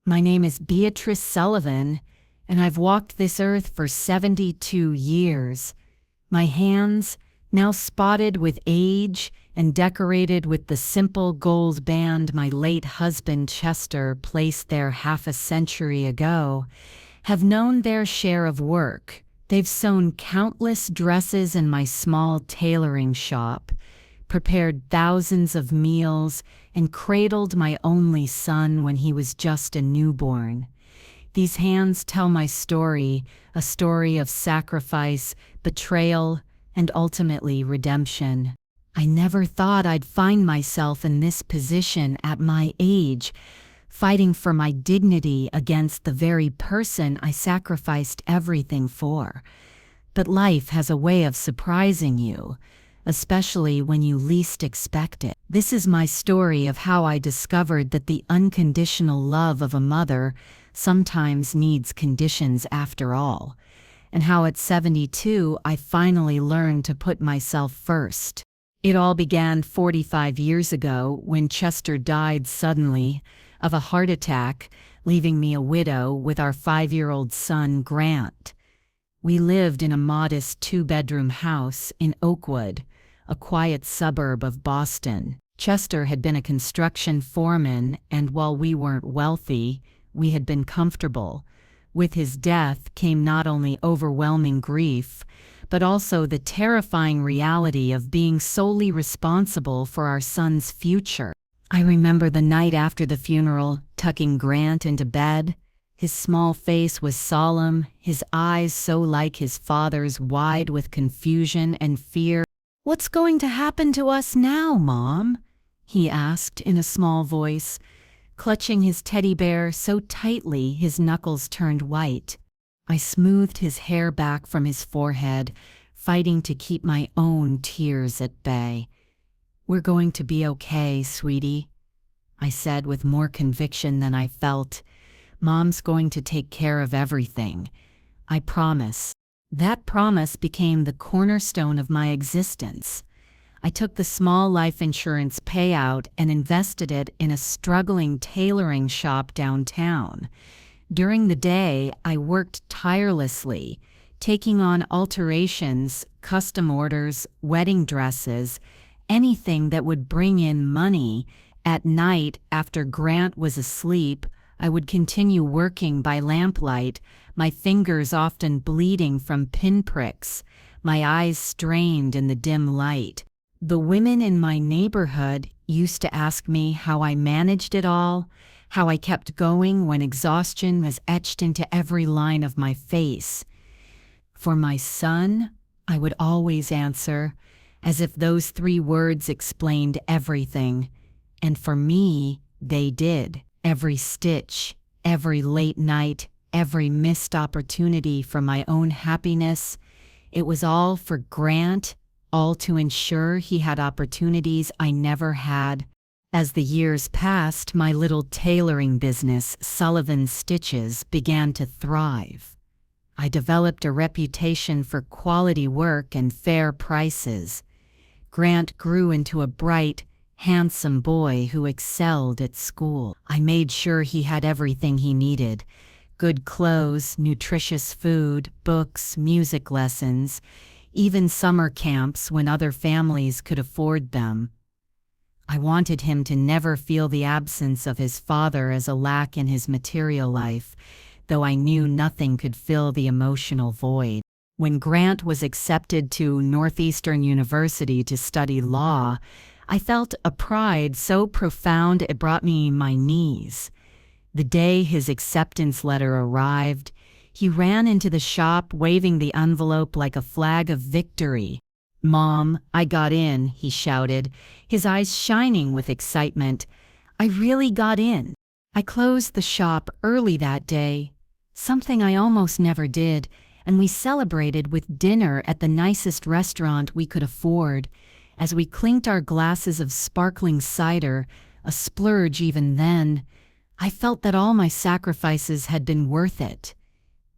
My name is Beatrice Sullivan, and I've walked this earth for 72 years. My hands, now spotted with age and decorated with the simple gold band my late husband Chester placed there half a century ago, have known their share of work. They've sewn countless dresses in my small tailoring shop, prepared thousands of meals, and cradled my only son when he was just a newborn. These hands tell my story, a story of sacrifice, betrayal, and ultimately redemption. I never thought I'd find myself in this position at my age, fighting for my dignity against the very person I sacrificed everything for. But life has a way of surprising you, especially when you least expect it. This is my story of how I discovered that the unconditional love of a mother sometimes needs conditions after all, and how at 72 I finally learned to put myself first. It all began 45 years ago when Chester died suddenly of a heart attack, leaving me a widow with our 5-year-old son, Grant. We lived in a modest 2-bedroom house in Oakwood, a quiet suburb of Boston. Chester had been a construction foreman, and while we weren't wealthy, we had been comfortable. With his death came not only overwhelming grief, but also the terrifying reality of being solely responsible for our son's future. I remember the night after the funeral, tucking Grant into bed. His small face was solemn, his eyes so like his father's, wide with confusion and fear. "What's going to happen to us now, Mom?" he asked in a small voice, clutching his teddy bear so tightly his knuckles turned white. I smoothed his hair back from his forehead, fighting to keep my own tears at bay. "We're going to be okay, sweetie," I said with more conviction than I felt. "Mom's going to take care of everything. I promise." That promise became the cornerstone of my existence. I took the small life insurance payout and invested it in a struggling tailoring shop downtown. During the day, I worked tirelessly, taking on alterations, custom orders, wedding dresses, anything that would bring in money. At night, after Grant was asleep, I would continue working by lamplight, my fingers often bleeding from pinpricks, my eyes strained in the dim light. The women in my neighborhood used to ask me how I managed it all, how I kept going when exhaustion was etched into every line of my face. For my son, I would always answer, as if those 3 words explained everything. And for me, they did. Every stitch, every late night, every missed opportunity for my own happiness, it was all for Grant, all to ensure he had opportunities I never had. As the years passed, my little tailoring business, Sullivan Stitches, began to thrive. I developed a reputation for quality work and fair prices. Grant grew into a bright, handsome boy who excelled at school. I made sure he had everything he needed: good clothes, nutritious food, books, music lessons, even summer camps when other families could afford them. I wanted him to never feel the absence of his father as a lack in his material life, though I knew nothing could fill the emotional void. When Grant was accepted to Northeastern University to study law, I felt a pride so profound it brought me my knees. The day his acceptance letter arrived, he ran into the shop waving the envelope like a flag of victory. "Mom, I got in," he shouted, his eyes shining with excitement. "I really got in." I closed the shop early that day, something I almost never did, and we celebrated with dinner at the nicest restaurant we could afford. As we clinked our glasses of sparkling cider, a splurge even then, I felt that all my sacrifices had been worth it.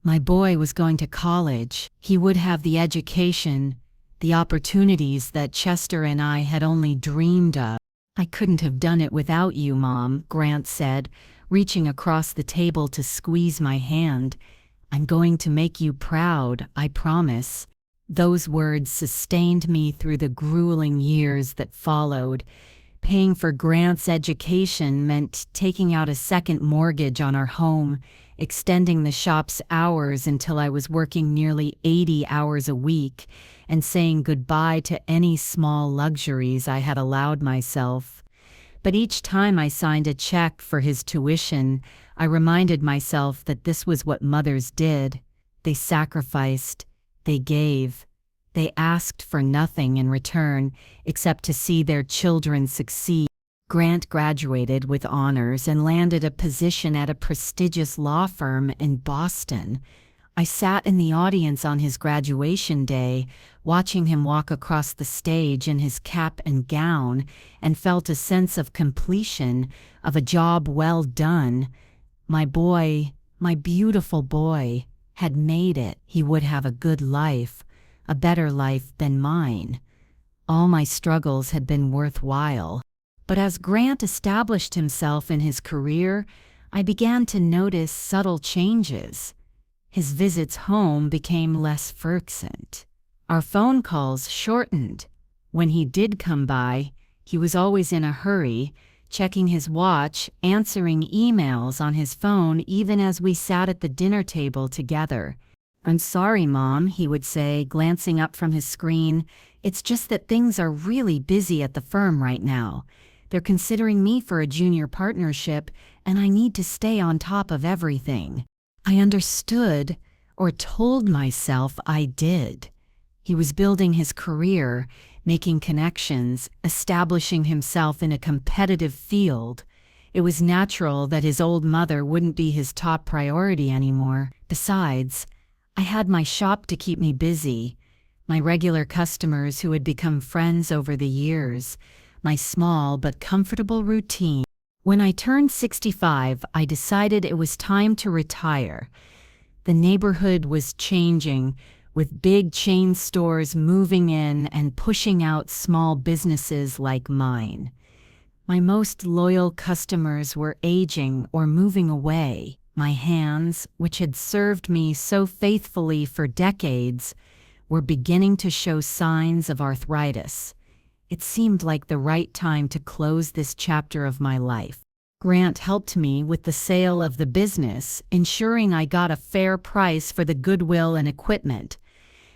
My boy was going to college. He would have the education, the opportunities that Chester and I had only dreamed of. "I couldn't have done it without you, Mom," Grant said, reaching across the table to squeeze my hand. "I'm going to make you proud, I promise." Those words sustained me through the grueling years that followed. Paying for Grant's education meant taking out a second mortgage on our home, extending the shop's hours until I was working nearly 80 hours a week, and saying goodbye to any small luxuries I had allowed myself. But each time I signed a check for his tuition, I reminded myself that this was what mothers did. They sacrificed, they gave. They asked for nothing in return except to see their children succeed. Grant graduated with honors and landed a position at a prestigious law firm in Boston. I sat in the audience on his graduation day, watching him walk across the stage in his cap and gown, and felt a sense of completion, of a job well done. My boy, my beautiful boy, had made it. He would have a good life, a better life than mine. All my struggles had been worthwhile. But as Grant established himself in his career, I began to notice subtle changes. His visits home became less frequent. Our phone calls shortened. When he did come by, he was always in a hurry, checking his watch, answering emails on his phone even as we sat at the dinner table together. "I'm sorry, Mom," he would say, glancing up from his screen. "It's just that things are really busy at the firm right now. They're considering me for a junior partnership, and I need to stay on top of everything." I understood, or told myself I did. He was building his career, making connections, establishing himself in a competitive field. It was natural that his old mother wouldn't be his top priority anymore. Besides, I had my shop to keep me busy, my regular customers who had become friends over the years, my small but comfortable routine. When I turned 65, I decided it was time to retire. The neighborhood was changing, with big chain stores moving in and pushing out small businesses like mine. My most loyal customers were aging or moving away. My hands, which had served me so faithfully for decades, were beginning to show signs of arthritis. It seemed like the right time to close this chapter of my life. Grant helped me with the sale of the business, ensuring I got a fair price for the goodwill and equipment.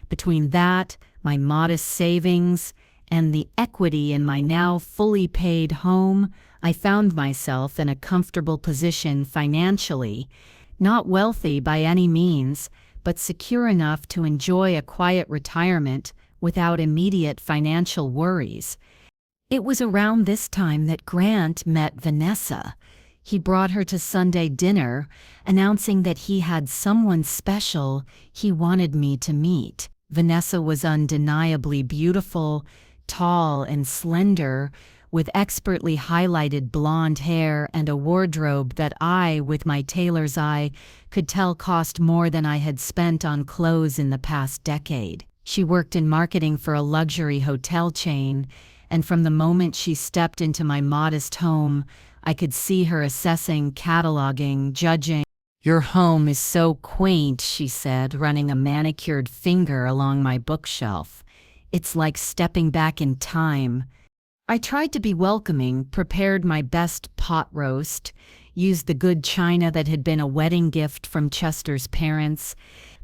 Between that, my modest savings, and the equity in my now fully paid home, I found myself in a comfortable position financially, not wealthy by any means, but secure enough to enjoy a quiet retirement without immediate financial worries. It was around this time that Grant met Vanessa. He brought her to Sunday dinner, announcing that he had someone special he wanted me to meet. Vanessa was undeniably beautiful, tall and slender, with expertly highlighted blonde hair and a wardrobe that I, with my tailor's eye, could tell cost more than I had spent on clothes in the past decade. She worked in marketing for a luxury hotel chain, and from the moment she stepped into my modest home, I could see her assessing, cataloging, judging. "Your home is so quaint," she said, running a manicured finger along my bookshelf. "It's like stepping back in time." I tried to be welcoming, prepared my best pot roast, used the good china that had been a wedding gift from Chester's parents.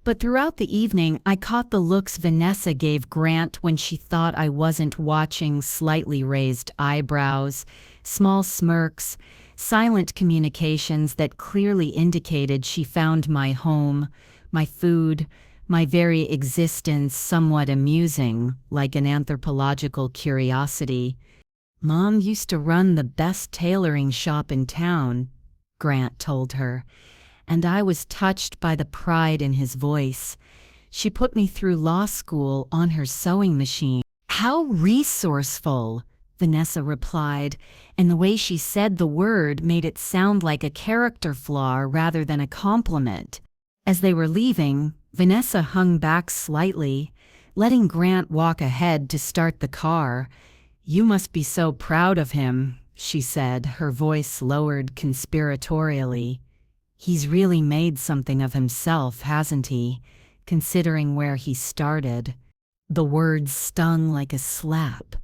But throughout the evening, I caught the looks Vanessa gave Grant when she thought I wasn't watching: slightly raised eyebrows, small smirks, silent communications that clearly indicated she found my home, my food, my very existence somewhat amusing, like an anthropological curiosity. "Mom used to run the best tailoring shop in town," Grant told her, and I was touched by the pride in his voice. "She put me through law school on her sewing machine." "How resourceful," Vanessa replied, and the way she said the word made it sound like a character flaw rather than a compliment. As they were leaving, Vanessa hung back slightly, letting Grant walk ahead to start the car. "You must be so proud of him," she said, her voice lowered conspiratorially. He's really made something of himself, hasn't he, considering where he started? The words stung like a slap.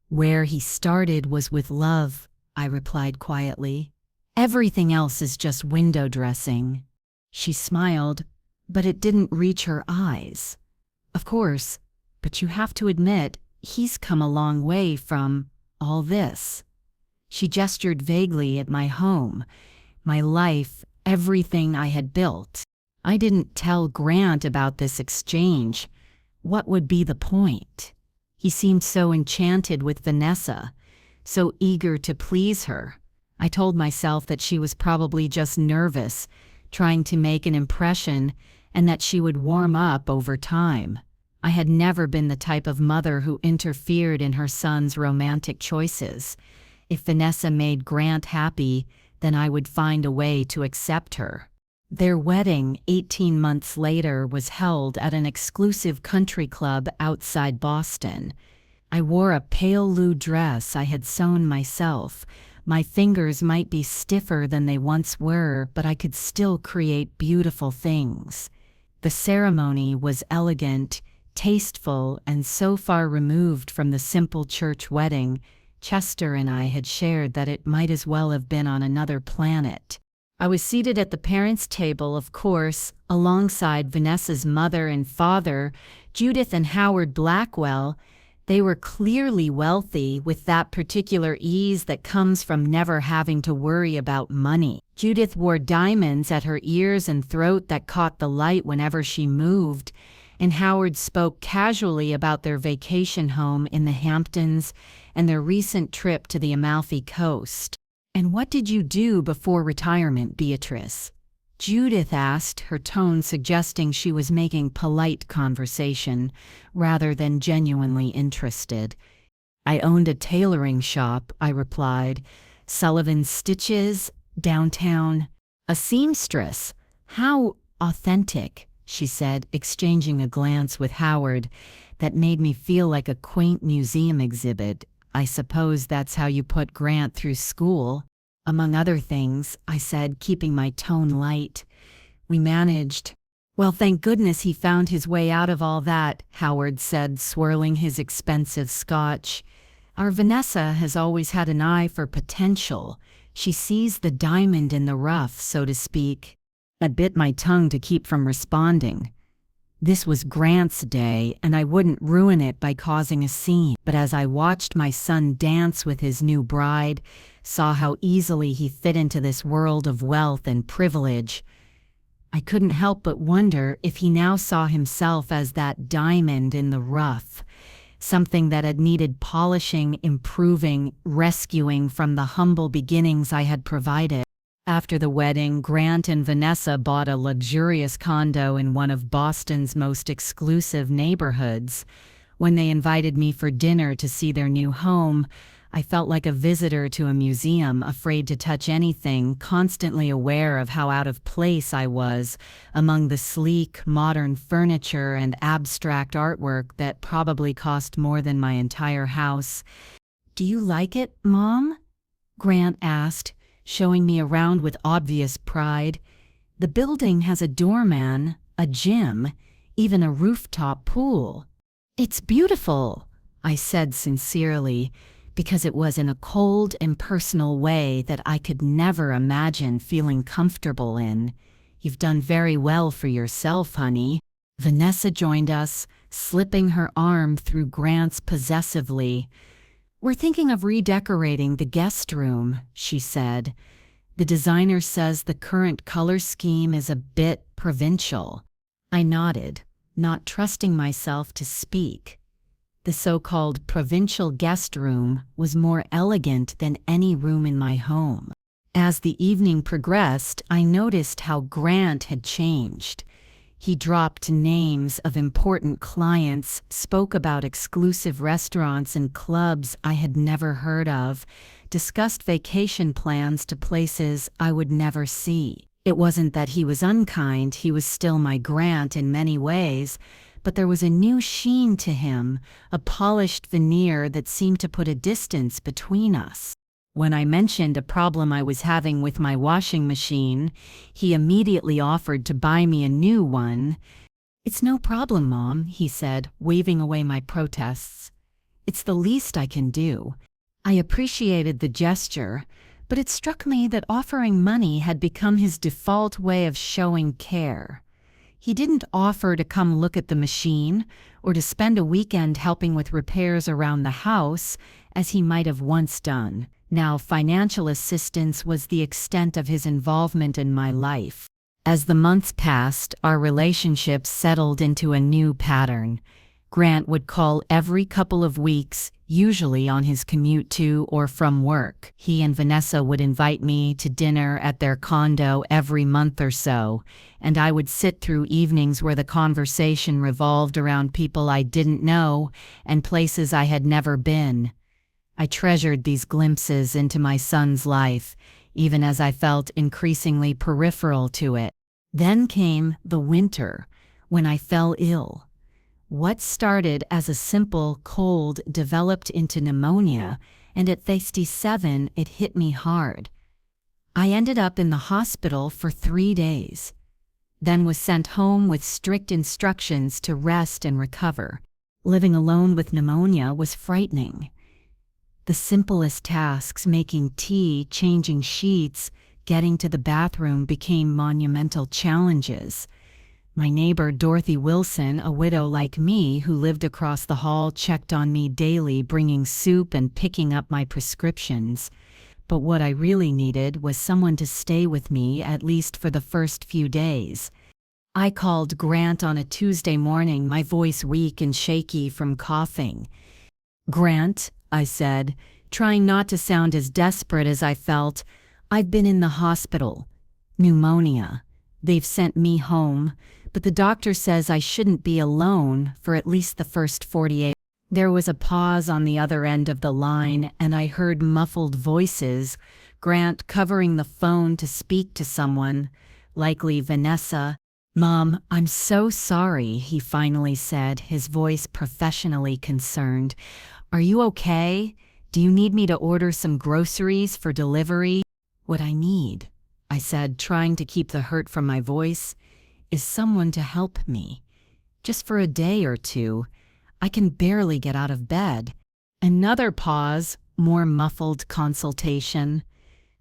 Where he started was with love, I replied quietly. Everything else is just window dressing. She smiled, but it didn't reach her eyes. Of course, but you have to admit, he's come a long way from all this. She gestured vaguely at my home, my life, everything I had built. I didn't tell Grant about this exchange. What would be the point? He seemed so enchanted with Vanessa, so eager to please her. I told myself that she was probably just nervous, trying to make an impression, and that she would warm up over time. I had never been the type of mother who interfered in her son's romantic choices. If Vanessa made Grant happy, then I would find a way to accept her. Their wedding, 18 months later, was held at an exclusive country club outside Boston. I wore a pale blue dress I had sewn myself. My fingers might be stiffer than they once were, but I could still create beautiful things. The ceremony was elegant, tasteful, and so far removed from the simple church wedding Chester and I had shared that it might as well have been on another planet. I was seated at the parents' table, of course, alongside Vanessa's mother and father, Judith and Howard Blackwell. They were clearly wealthy, with that particular ease that comes from never having to worry about money. Judith wore diamonds at her ears and throat that caught the light whenever she moved, and Howard spoke casually about their vacation home in the Hamptons and their recent trip to the Amalfi Coast. "And what did you do before retirement, Beatrice?" Judith asked, her tone suggesting she was making polite conversation rather than genuinely interested. "I owned a tailoring shop," I replied. "Sullivan's Stitches, downtown." "A seamstress? How authentic," she said, exchanging a glance with Howard that made me feel like a quaint museum exhibit. "I suppose that's how you put Grant through school." "Among other things," I said, keeping my tone light. "We managed." "Well, thank goodness he found his way out of all that," Howard said, swirling his expensive scotch. "Our Vanessa has always had an eye for potential. She sees the diamond in the rough, so to speak." I bit my tongue to keep from responding. This was Grant's day, and I wouldn't ruin it by causing a scene. But as I watched my son dance with his new bride, saw how easily he fit into this world of wealth and privilege, I couldn't help but wonder if he now saw himself as that diamond in the rough, something that had needed polishing, improving, rescuing from the humble beginnings I had provided. After the wedding, Grant and Vanessa bought a luxurious condo in one of Boston's most exclusive neighborhoods. When they invited me for dinner to see their new home, I felt like a visitor to a museum, afraid to touch anything, constantly aware of how out of place I was among the sleek, modern furniture and abstract artwork that probably cost more than my entire house. "Do you like it, Mom?" Grant asked, showing me around with obvious pride. "The building has a doorman, a gym, even a rooftop pool." "It's beautiful," I said sincerely, because it was in a cold, impersonal way that I could never imagine feeling comfortable in. "You've done very well for yourself, honey." Vanessa joined us, slipping her arm through Grant's possessively. "We're thinking of redecorating the guest room," she said. "The designer says the current color scheme is a bit provincial." I nodded, not trusting myself to speak. The so-called provincial guest room was more elegant than any room in my home. As the evening progressed, I noticed how Grant had changed. He dropped names of important clients, spoke about exclusive restaurants and clubs I had never heard of, discussed vacation plans to places I would never see. It wasn't that he was unkind, he was still my Grant in many ways, but there was a new sheen to him, a polished veneer that seemed to put a distance between us. When I mentioned a problem I was having with my washing machine, he immediately offered to buy me a new one. "It's no problem, Mom," he said, waving away my protests. "It's the least I can do." I appreciated the gesture, but it struck me that offering money had become his default way of showing care. He didn't offer to come look at the machine or to spend a weekend helping with repairs around the house, as he might have once done. Now, financial assistance was the extent of his involvement in my life. As the months passed, our relationship settled into a new pattern. Grant would call every couple of weeks, usually on his commute to or from work. He and Vanessa would invite me to dinner at their condo every month or so, and I would sit through evenings where the conversation revolved around people I didn't know and places I had never been. I treasured these glimpses into my son's life, even as I felt increasingly peripheral to it. Then came the winter, when I fell ill. What started as a simple cold developed into pneumonia, and at 37 it hit me hard. I ended up in the hospital for 3 days, then was sent home with strict instructions to rest and recover. Living alone with pneumonia was frightening. The simplest tasks, making tea, changing sheets, getting to the bathroom, became monumental challenges. My neighbor, Dorothy Wilson, a widow like me who lived across the hall, checked on me daily, bringing soup and picking up my prescriptions. But what I really needed was someone to stay with me, at least for the first few days. I called Grant on a Tuesday morning, my voice weak and shaky from coughing. "Grant," I said, trying not to sound as desperate as I felt, "I've been in the hospital. Pneumonia. They've sent me home, but the doctor says I shouldn't be alone for at least the first 48." There was a pause on the other end of the line, and I heard muffled voices, Grant covering the phone to speak to someone, likely Vanessa. "Mom, I'm so sorry," he finally said, his voice professionally concerned. "Are you okay? Do you need me to order some groceries for delivery?" "What I need," I said, trying to keep the hurt from my voice, "is someone to help me. Just for a day or two. I can barely get out of bed." Another pause, more muffled consultation.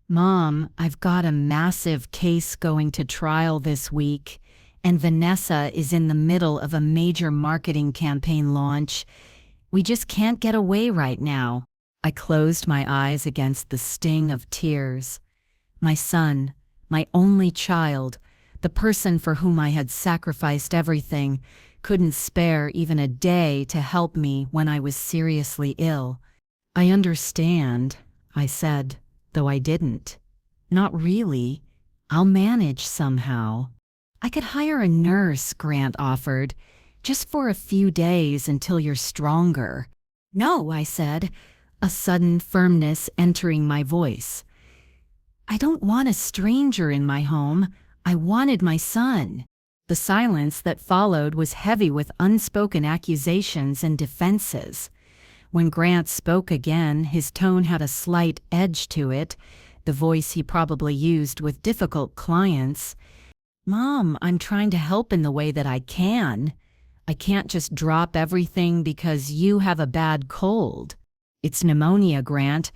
"Mom, I've got a massive case going to trial this week, and Vanessa is in the middle of a major marketing campaign launch. We just can't get away right now." I closed my eyes against the sting of tears. My son, my only child, the person for whom I had sacrificed everything, couldn't spare even a day to help me when I was seriously ill. "I understand," I said, though I didn't. "Not really. I'll manage somehow." "I could hire a nurse," Grant offered, "just for a few days until you're stronger." "No," I said, a sudden firmness entering my voice. "I don't want a stranger in my home. I wanted my son." The silence that followed was heavy with unspoken accusations and defenses. When Grant spoke again, his tone had a slight edge to it, the voice he probably used with difficult clients. "Mom, I'm trying to help in the way that I can. I can't just drop everything because you have a bad cold." "It's pneumonia, Grant,"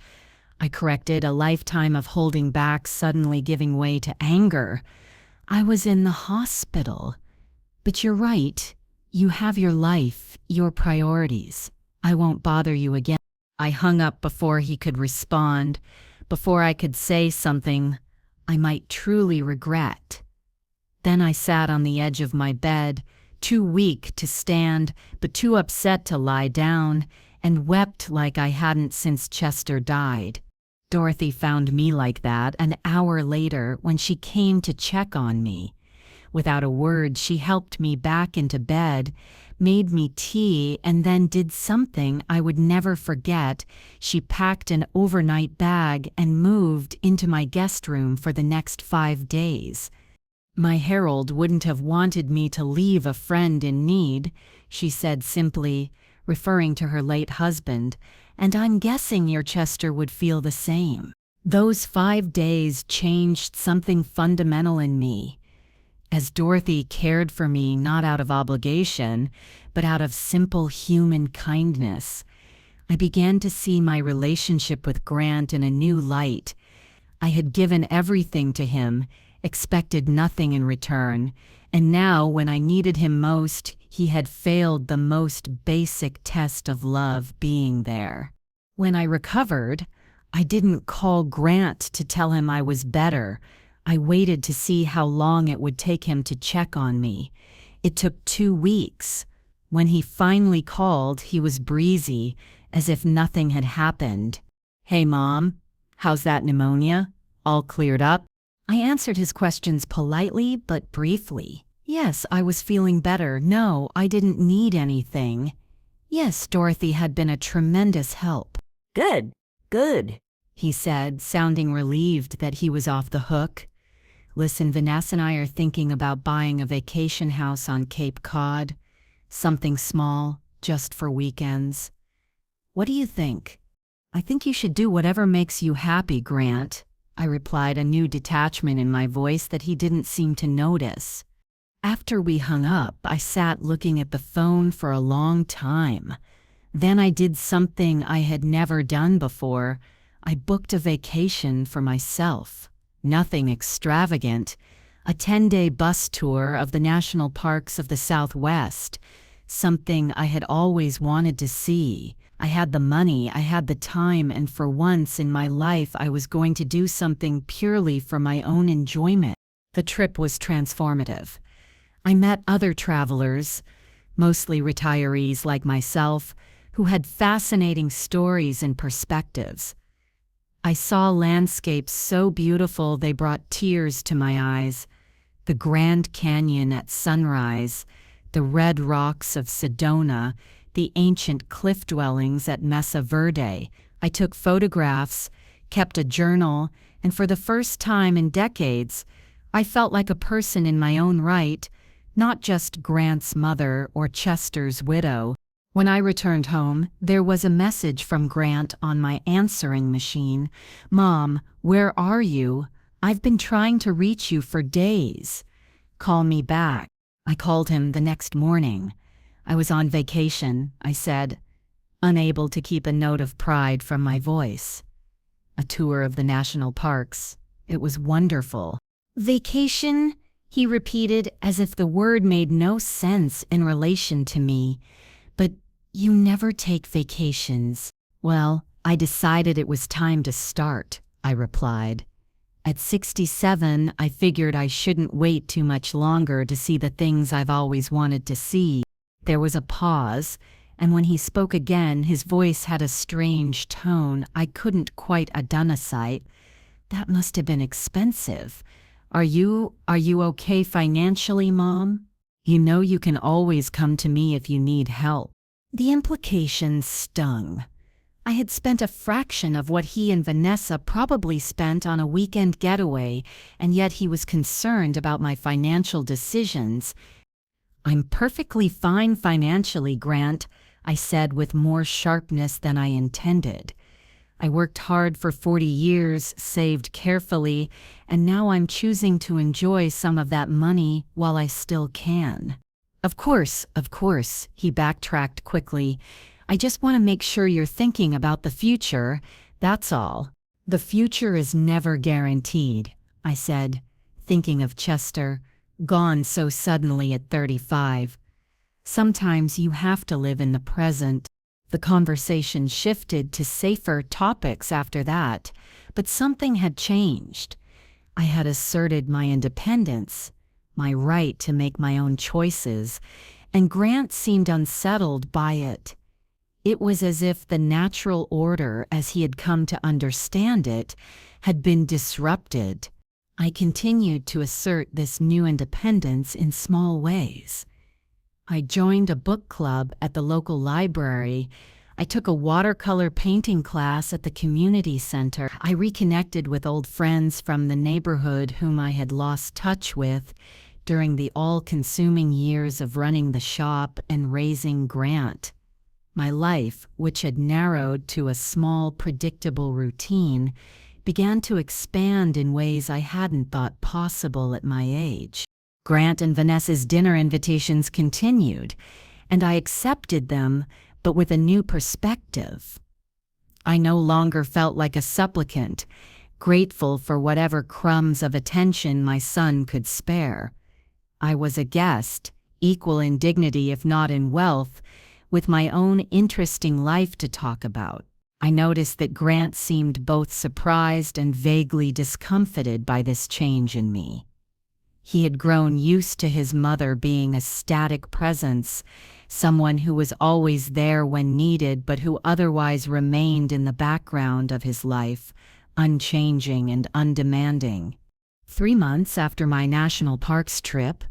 I corrected, a lifetime of holding back suddenly giving way to anger. "I was in the hospital. But you're right. You have your life, your priorities. I won't bother you again." I hung up before he could respond, before I could say something I might truly regret. Then I sat on the edge of my bed, too weak to stand, but too upset to lie down, and wept like I hadn't since Chester died. Dorothy found me like that an hour later when she came to check on me. Without a word, she helped me back into bed, made me tea, and then did something I would never forget. She packed an overnight bag and moved into my guest room for the next 5 days. "My Harold wouldn't have wanted me to leave a friend in need," she said simply, referring to her late husband, and I'm guessing your Chester would feel the same. Those 5 days changed something fundamental in me. As Dorothy cared for me not out of obligation, but out of simple human kindness, I began to see my relationship with Grant in a new light. I had given everything to him, expected nothing in return, and now, when I needed him most, he had failed the most basic test of love, being there. When I recovered, I didn't call Grant to tell him I was better. I waited to see how long it would take him to check on me. It took 2 weeks. When he finally called, he was breezy, as if nothing had happened. "Hey, Mom, how's that pneumonia? All cleared up?" I answered his questions politely but briefly. Yes, I was feeling better. No, I didn't need anything. Yes, Dorothy had been a tremendous help. Good, good, he said, sounding relieved that he was off the hook. Listen, Vanessa and I are thinking about buying a vacation house on Cape Cod. Something small, just for weekends. What do you think? I think you should do whatever makes you happy, Grant, I replied, a new detachment in my voice that he didn't seem to notice. After we hung up, I sat looking at the phone for a long time. Then I did something I had never done before. I booked a vacation for myself. Nothing extravagant. A 10-day bus tour of the national parks of the Southwest. Something I had always wanted to see. I had the money, I had the time, and for once in my life I was going to do something purely for my own enjoyment. The trip was transformative. I met other travelers, mostly retirees like myself, who had fascinating stories and perspectives. I saw landscapes so beautiful they brought tears to my eyes. The Grand Canyon at sunrise, the red rocks of Sedona, the ancient cliff dwellings at Mesa Verde. I took photographs, kept a journal, and for the first time in decades, I felt like a person in my own right, not just Grant's mother or Chester's widow. When I returned home, there was a message from Grant on my answering machine. "Mom, where are you? I've been trying to reach you for days. Call me back." I called him the next morning. I was on vacation, I said, unable to keep a note of pride from my voice. A tour of the national parks. It was wonderful. "Vacation?" he repeated, as if the word made no sense in relation to me. "But you never take vacations." "Well, I decided it was time to start," I replied. At 67, I figured I shouldn't wait too much longer to see the things I've always wanted to see. There was a pause, and when he spoke again, his voice had a strange tone I couldn't quite identify. "That must have been expensive. Are you okay financially, Mom? You know you can always come to me if you need help." The implications stung. I had spent a fraction of what he and Vanessa probably spent on a weekend getaway, and yet he was concerned about my financial decisions. "I'm perfectly fine financially, Grant," I said with more sharpness than I intended. "I worked hard for 40 years, saved carefully, and now I'm choosing to enjoy some of that money while I still can." Of course," he backtracked quickly. "I just want to make sure you're thinking about the future, that's all." "The future is never guaranteed," I said, thinking of Chester, gone so suddenly at 35. "Sometimes you have to live in the present." The conversation shifted to safer topics after that, but something had changed. I had asserted my independence, my right to make my own choices, and Grant seemed unsettled by it. It was as if the natural order, as he had come to understand it, had been disrupted. I continued to assert this new independence in small ways. I joined a book club at the local library. I took a watercolor painting class at the community center. I reconnected with old friends from the neighborhood whom I had lost touch with during the all-consuming years of running the shop and raising Grant. My life, which had narrowed to a small, predictable routine, began to expand in ways I hadn't thought possible at my age. Grant and Vanessa's dinner invitations continued, and I accepted them, but with a new perspective. I no longer felt like a supplicant, grateful for whatever crumbs of attention my son could spare. I was a guest, equal in dignity if not in wealth, with my own interesting life to talk about. I noticed that Grant seemed both surprised and vaguely discomfited by this change in me. He had grown used to his mother being a static presence, someone who was always there when needed but who otherwise remained in the background of his life, unchanging and undemanding. 3 months after my national parks trip,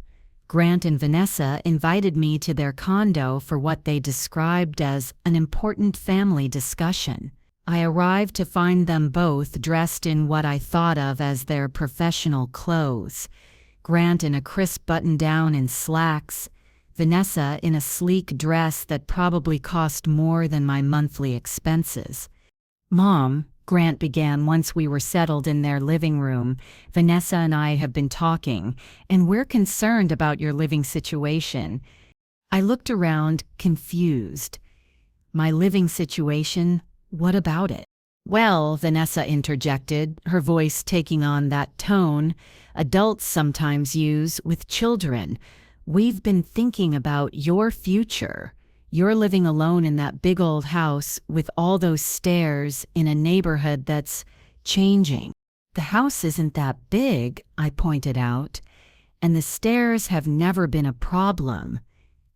Grant and Vanessa invited me to their condo for what they described as an important family discussion. I arrived to find them both dressed in what I thought of as their professional clothes. Grant in a crisp button-down and slacks, Vanessa in a sleek dress that probably cost more than my monthly expenses. "Mom," Grant began once we were settled in their living room, "Vanessa and I have been talking, and we're concerned about your living situation." I looked around, confused. My living situation? What about it? "Well," Vanessa interjected, her voice taking on that tone adults sometimes use with children, "we've been thinking about your future. You're living alone in that big old house with all those stairs in a neighborhood that's changing." "The house isn't that big," I pointed out, "and the stairs have never been a problem.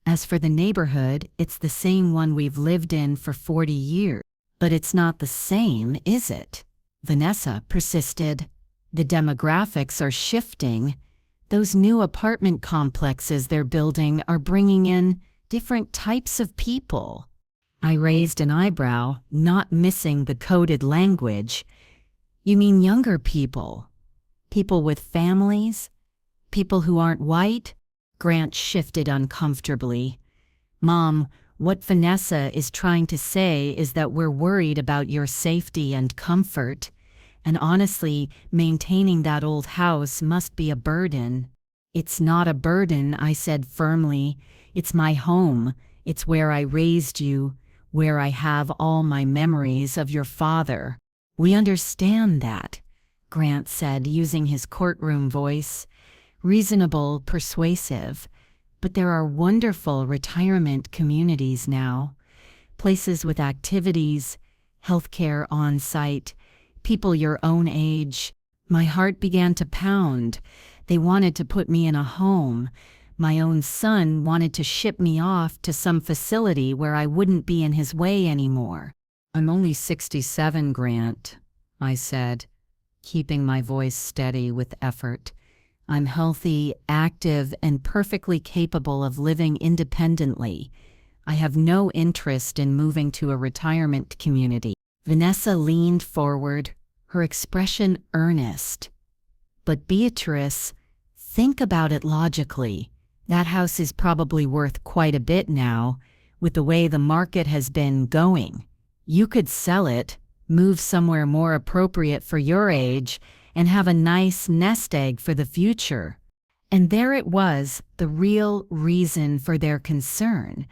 As for the neighborhood, it's the same one we've lived in for 40 years. But it's not the same, is it?" Vanessa persisted. "The demographics are shifting. Those new apartment complexes they're building are bringing in different types of people." I raised an eyebrow, not missing the coded language. "You mean younger people? People with families? People who aren't white?" Grant shifted uncomfortably. "Mom, what Vanessa is trying to say is that we're worried about your safety and comfort. And honestly, maintaining that old house must be a burden." "It's not a burden," I said firmly. "It's my home. It's where I raised you, where I have all my memories of your father." "We understand that," Grant said, using his courtroom voice. Reasonable, persuasive. "But there are wonderful retirement communities now. Places with activities, healthcare on site, people your own age." My heart began to pound. They wanted to put me in a home. My own son wanted to ship me off to some facility where I wouldn't be in his way anymore. "I'm only 67, Grant," I said, keeping my voice steady with effort. "I'm healthy, active, and perfectly capable of living independently. I have no interest in moving to a retirement community." Vanessa leaned forward, her expression earnest. "But Beatrice, think about it logically. That house is probably worth quite a bit now, with the way the market has been going. You could sell it, move somewhere more appropriate for your age, and have a nice nest egg for the future." And there it was, the real reason for their concern.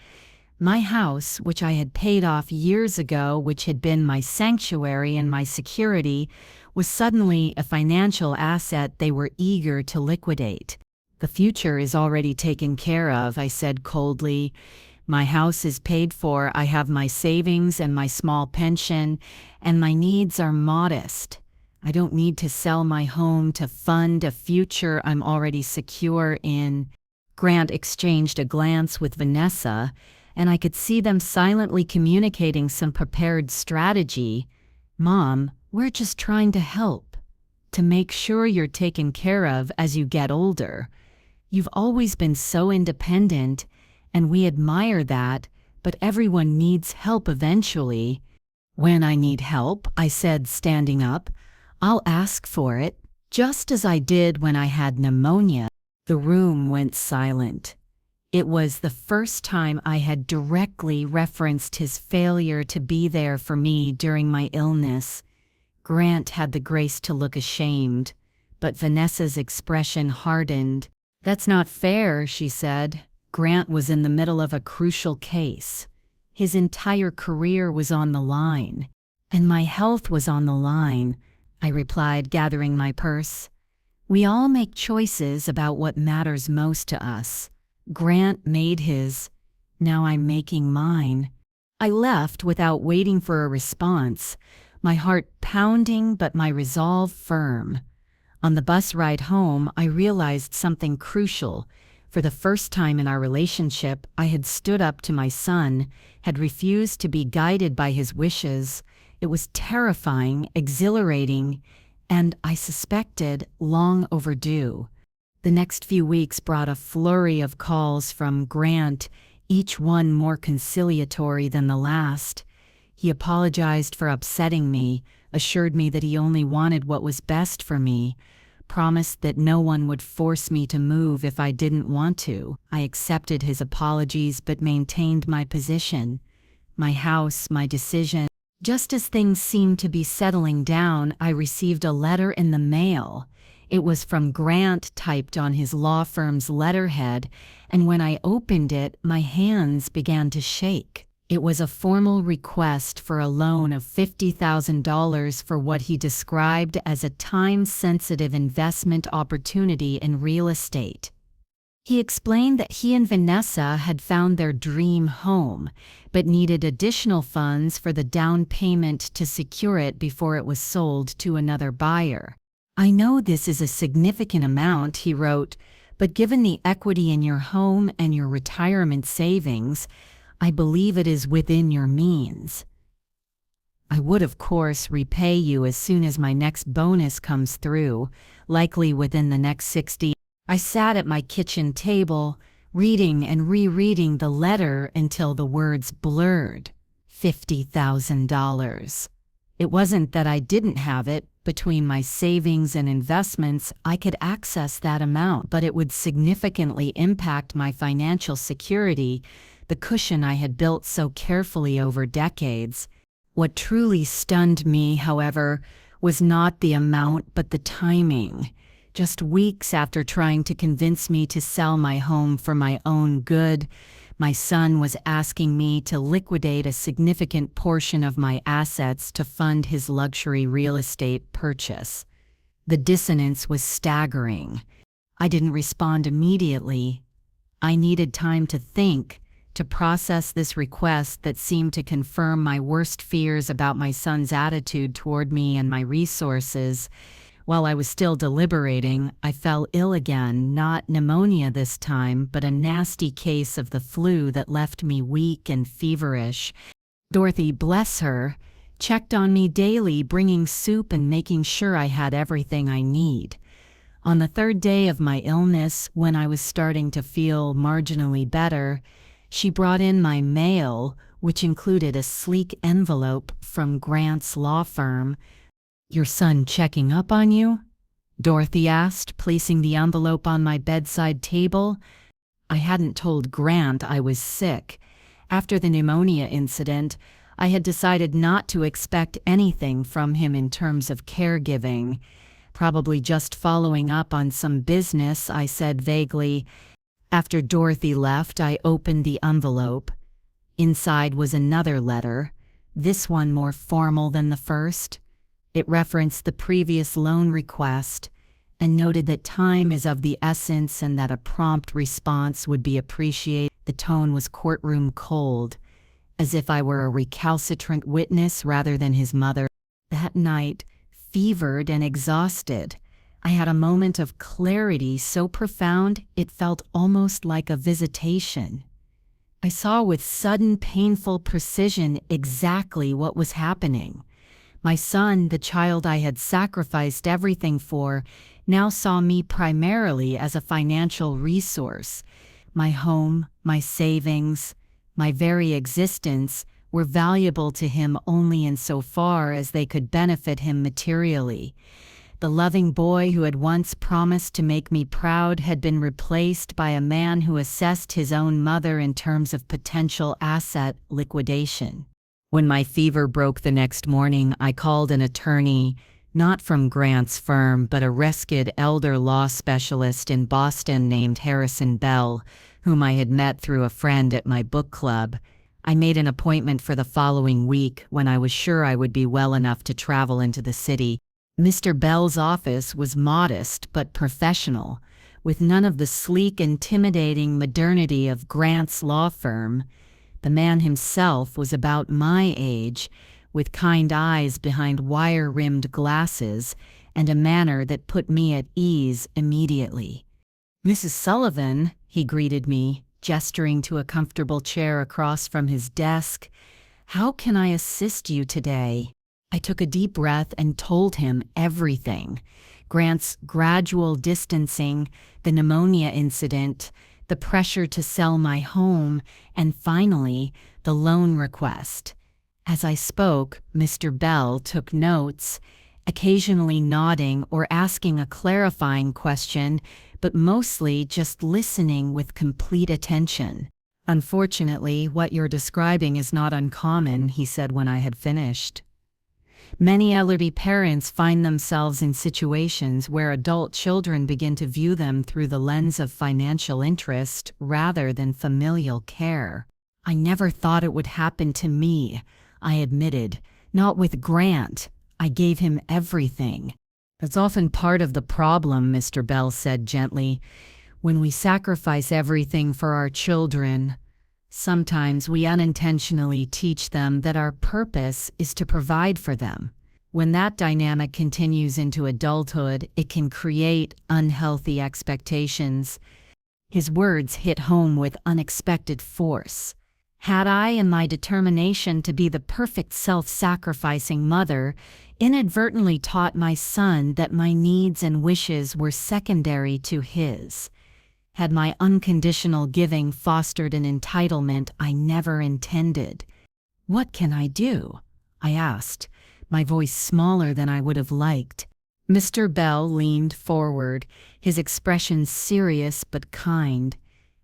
My house, which I had paid off years ago, which had been my sanctuary and my security, was suddenly a financial asset they were eager to liquidate. "The future is already taken care of," I said coldly. "My house is paid for, I have my savings and my small pension, and my needs are modest. I don't need to sell my home to fund a future I'm already secure in." Grant exchanged a glance with Vanessa, and I could see them silently communicating some prepared strategy. "Mom, we're just trying to help, to make sure you're taken care of as you get older. You've always been so independent, and we admire that, but everyone needs help eventually." "When I need help," I said, standing up, "I'll ask for it, just as I did when I had pneumonia." The room went silent. It was the first time I had directly referenced his failure to be there for me during my illness. Grant had the grace to look ashamed, but Vanessa's expression hardened. "That's not fair," she said. Grant was in the middle of a crucial case. His entire career was on the line. And my health was on the line, I replied, gathering my purse. We all make choices about what matters most to us. Grant made his. Now I'm making mine. I left without waiting for a response, my heart pounding but my resolve firm. On the bus ride home, I realized something crucial. For the first time in our relationship, I had stood up to my son, had refused to be guided by his wishes. It was terrifying, exhilarating, and, I suspected, long overdue. The next few weeks brought a flurry of calls from Grant, each one more conciliatory than the last. He apologized for upsetting me, assured me that he only wanted what was best for me, promised that no one would force me to move if I didn't want to. I accepted his apologies but maintained my position, my house, my decision. Just as things seemed to be settling down, I received a letter in the mail. It was from Grant, typed on his law firm's letterhead, and when I opened it, my hands began to shake. It was a formal request for a loan of $50,000 for what he described as a time-sensitive investment opportunity in real estate. He explained that he and Vanessa had found their dream home, but needed additional funds for the down payment to secure it before it was sold to another buyer. "I know this is a significant amount," he wrote, "but given the equity in your home and your retirement savings, I believe it is within your means. I would, of course, repay you as soon as my next bonus comes through, likely within the next 60." I sat at my kitchen table, reading and rereading the letter until the words blurred. $50,000. It wasn't that I didn't have it. Between my savings and investments, I could access that amount, but it would significantly impact my financial security, the cushion I had built so carefully over decades. What truly stunned me, however, was not the amount but the timing. Just weeks after trying to convince me to sell my home for my own good, my son was asking me to liquidate a significant portion of my assets to fund his luxury real estate purchase. The dissonance was staggering. I didn't respond immediately. I needed time to think, to process this request that seemed to confirm my worst fears about my son's attitude toward me and my resources. While I was still deliberating, I fell ill again, not pneumonia this time, but a nasty case of the flu that left me weak and feverish. Dorothy, bless her, checked on me daily, bringing soup and making sure I had everything I need. On the third day of my illness, when I was starting to feel marginally better, she brought in my mail, which included a sleek envelope from Grant's law firm. "Your son checking up on you?" Dorothy asked, placing the envelope on my bedside table. I hadn't told Grant I was sick. After the pneumonia incident, I had decided not to expect anything from him in terms of caregiving. "Probably just following up on some business," I said vaguely. After Dorothy left, I opened the envelope. Inside was another letter, this one more formal than the first. It referenced the previous loan request and noted that time is of the essence and that a prompt response would be appreciated. The tone was courtroom cold, as if I were a recalcitrant witness rather than his mother. That night, fevered and exhausted, I had a moment of clarity so profound it felt almost like a visitation. I saw with sudden, painful precision exactly what was happening. My son, the child I had sacrificed everything for, now saw me primarily as a financial resource. My home, my savings, my very existence were valuable to him only insofar as they could benefit him materially. The loving boy who had once promised to make me proud had been replaced by a man who assessed his own mother in terms of potential asset liquidation. When my fever broke the next morning, I called an attorney, not from Grant's firm, but a rescued elder law specialist in Boston named Harrison Bell, whom I had met through a friend at my book club. I made an appointment for the following week when I was sure I would be well enough to travel into the city. Mr. Bell's office was modest but professional, with none of the sleek, intimidating modernity of Grant's law firm. The man himself was about my age, with kind eyes behind wire-rimmed glasses and a manner that put me at ease immediately. "Mrs. Sullivan," he greeted me, gesturing to a comfortable chair across from his desk, "how can I assist you today?" I took a deep breath and told him everything. Grant's gradual distancing, the pneumonia incident, the pressure to sell my home, and finally, the loan request. As I spoke, Mr. Bell took notes, occasionally nodding or asking a clarifying question, but mostly just listening with complete attention. "Unfortunately, what you're describing is not uncommon," he said when I had finished. "Many elderly parents find themselves in situations where adult children begin to view them through the lens of financial interest rather than familial care. I never thought it would happen to me," I admitted. "Not with Grant. I gave him everything." "That's often part of the problem," Mr. Bell said gently. "When we sacrifice everything for our children, sometimes we unintentionally teach them that our purpose is to provide for them. When that dynamic continues into adulthood, it can create unhealthy expectations." His words hit home with unexpected force. Had I, in my determination to be the perfect self-sacrificing mother, inadvertently taught my son that my needs and wishes were secondary to his? Had my unconditional giving fostered an entitlement I never intended? "What can I do?" I asked, my voice smaller than I would have liked. Mr. Bell leaned forward, his expression serious but kind.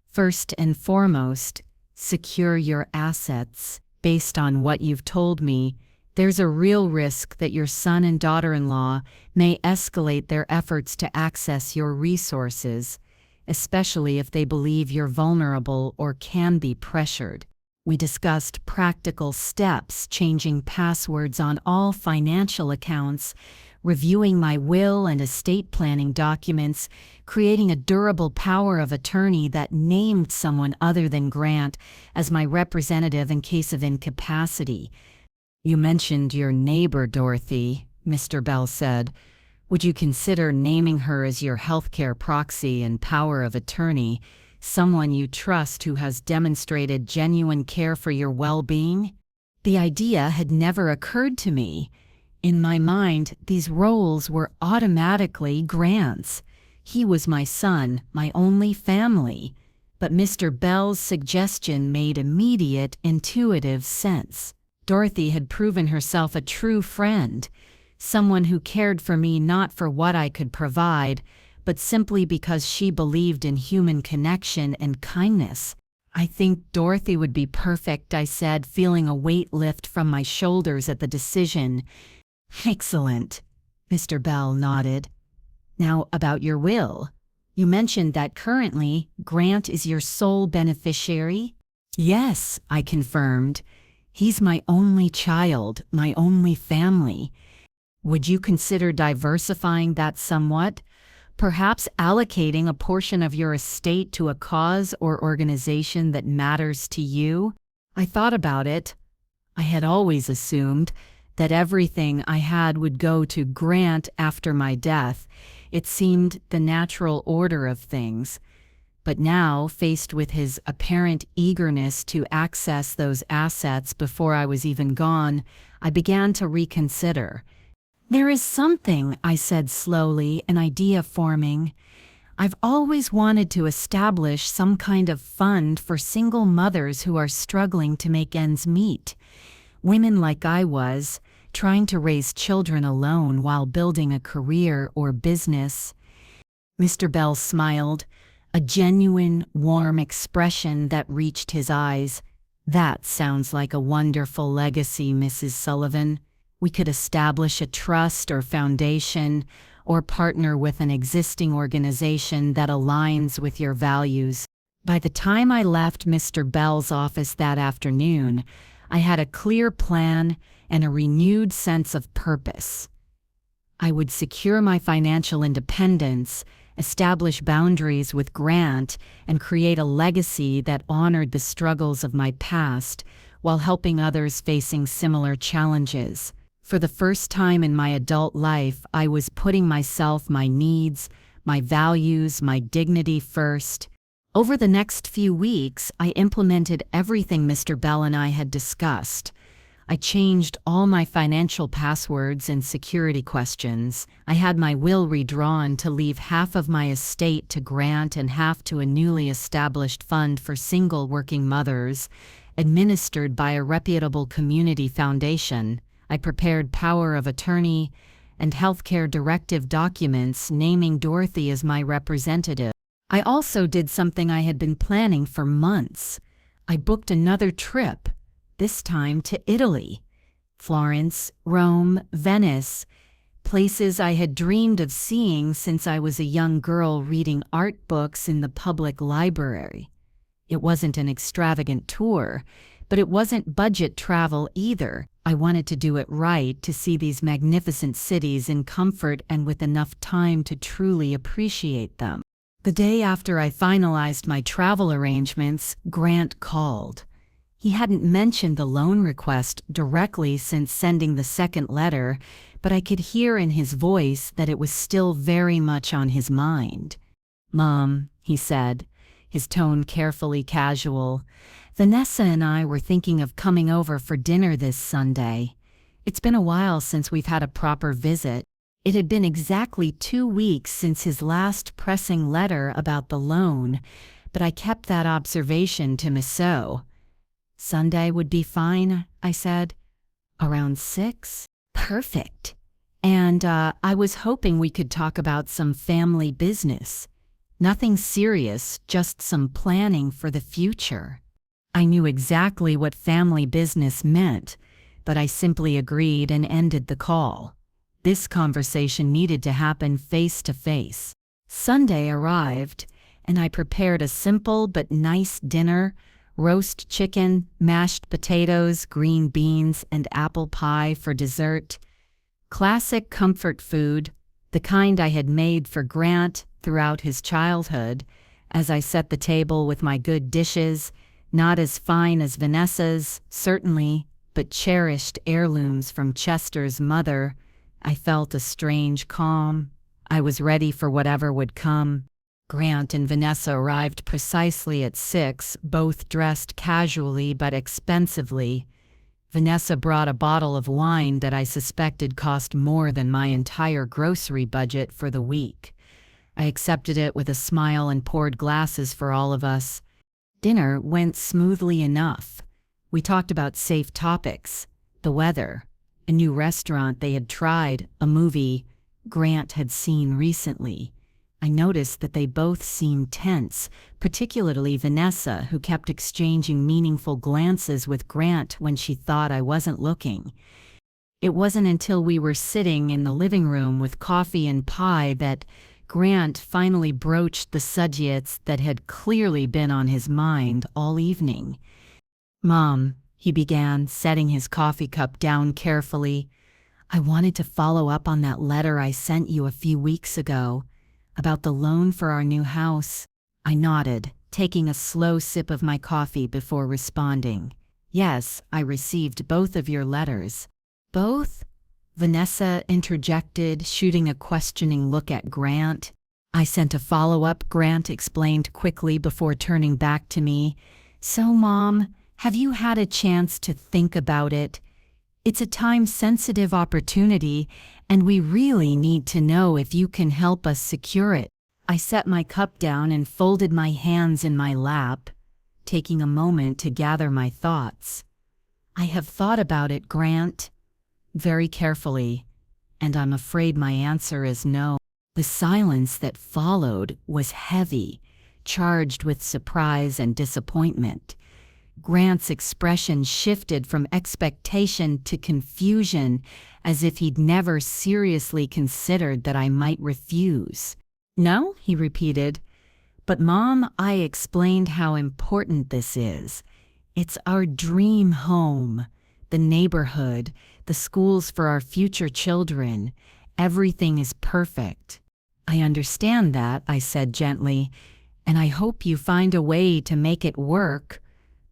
"First and foremost, secure your assets. Based on what you've told me, there's a real risk that your son and daughter-in-law may escalate their efforts to access your resources, especially if they believe you're vulnerable or can be pressured." We discussed practical steps, changing passwords on all financial accounts, reviewing my will and estate planning documents, creating a durable power of attorney that named someone other than Grant as my representative in case of incapacity. "You mentioned your neighbor, Dorothy," Mr. Bell said. "Would you consider naming her as your healthcare proxy and power of attorney, someone you trust who has demonstrated genuine care for your well-being?" The idea had never occurred to me. In my mind, these roles were automatically Grant's. He was my son, my only family. But Mr. Bell's suggestion made immediate, intuitive sense. Dorothy had proven herself a true friend, someone who cared for me not for what I could provide, but simply because she believed in human connection and kindness. "I think Dorothy would be perfect," I said, feeling a weight lift from my shoulders at the decision. "Excellent," Mr. Bell nodded. "Now about your will. You mentioned that currently Grant is your sole beneficiary?" "Yes," I confirmed. "He's my only child, my only family." "Would you consider diversifying that somewhat? Perhaps allocating a portion of your estate to a cause or organization that matters to you?" I thought about it. I had always assumed that everything I had would go to Grant after my death. It seemed the natural order of things. But now, faced with his apparent eagerness to access those assets before I was even gone, I began to reconsider. "There is something," I said slowly, an idea forming. "I've always wanted to establish some kind of fund for single mothers who are struggling to make ends meet. Women like I was, trying to raise children alone while building a career or business. Mr. Bell smiled, a genuine, warm expression that reached his eyes. That sounds like a wonderful legacy, Mrs. Sullivan. We could establish a trust or foundation, or partner with an existing organization that aligns with your values. By the time I left Mr. Bell's office that afternoon, I had a clear plan and a renewed sense of purpose. I would secure my financial independence, establish boundaries with Grant, and create a legacy that honored the struggles of my past while helping others facing similar challenges. For the first time in my adult life, I was putting myself, my needs, my values, my dignity first. Over the next few weeks, I implemented everything Mr. Bell and I had discussed. I changed all my financial passwords and security questions. I had my will redrawn to leave half of my estate to Grant and half to a newly established fund for single working mothers, administered by a reputable community foundation. I prepared power of attorney and healthcare directive documents naming Dorothy as my representative. I also did something I had been planning for months. I booked another trip, this time to Italy. Florence, Rome, Venice, places I had dreamed of seeing since I was a young girl reading art books in the public library. It wasn't an extravagant tour, but it wasn't budget travel either. I wanted to do it right, to see these magnificent cities in comfort and with enough time to truly appreciate them. The day after I finalized my travel arrangements, Grant called. He hadn't mentioned the loan request directly since sending the second letter, but I could hear in his voice that it was still very much on his mind. "Mom," he said, his tone carefully casual, "Vanessa and I were thinking of coming over for dinner this Sunday. It's been a while since we've had a proper visit." It had been exactly 2 weeks since his last pressing letter about the loan, but I kept that observation to myself. "Sunday would be fine," I said. "Around 6? Perfect. And I was hoping we could talk about some family business. Nothing serious, just some planning for the future." I knew exactly what family business meant, but I simply agreed and ended the call. This conversation needed to happen face to face. Sunday arrived, and I prepared a simple but nice dinner: roast chicken, mashed potatoes, green beans, and apple pie for dessert. Classic comfort food, the kind I had made for Grant throughout his childhood. As I set the table with my good dishes, not as fine as Vanessa's, certainly, but cherished heirlooms from Chester's mother, I felt a strange calm. I was ready for whatever would come. Grant and Vanessa arrived precisely at 6, both dressed casually but expensively. Vanessa brought a bottle of wine that I suspected cost more than my entire grocery budget for the week. I accepted it with a smile and poured glasses for all of us. Dinner went smoothly enough. We talked about safe topics: the weather, a new restaurant they had tried, a movie Grant had seen recently. I noticed that they both seemed tense, particularly Vanessa, who kept exchanging meaningful glances with Grant when she thought I wasn't looking. It wasn't until we were sitting in the living room with coffee and pie that Grant finally broached the subjects that had clearly been on his mind all evening. "Mom," he began, setting his coffee cup down carefully, "I wanted to follow up on that letter I sent you a few weeks ago about the loan for our new house." I nodded, taking a slow sip of my coffee before responding. "Yes, I received both of your letters." "Both?" Vanessa interjected, shooting a questioning look at Grant. "I sent a follow-up," Grant explained quickly before turning back to me. "So, Mom, have you had a chance to think about it? It's a time-sensitive opportunity, and we really need to know if you can help us secure it." I set my cup down and folded my hands in my lap, taking a moment to gather my thoughts. "I have thought about it, Grant. very carefully, and I'm afraid my answer is no. The silence that followed was heavy, charged with surprise and disappointment. Grant's expression shifted from expectation to confusion, as if he'd never seriously considered that I might refuse. "No?" he repeated. "But Mom," I explained how important this is. "It's our dream home, the neighborhood, the schools for our future children. Everything is perfect." "I understand that," I said gently, "and I hope you find a way to make it work.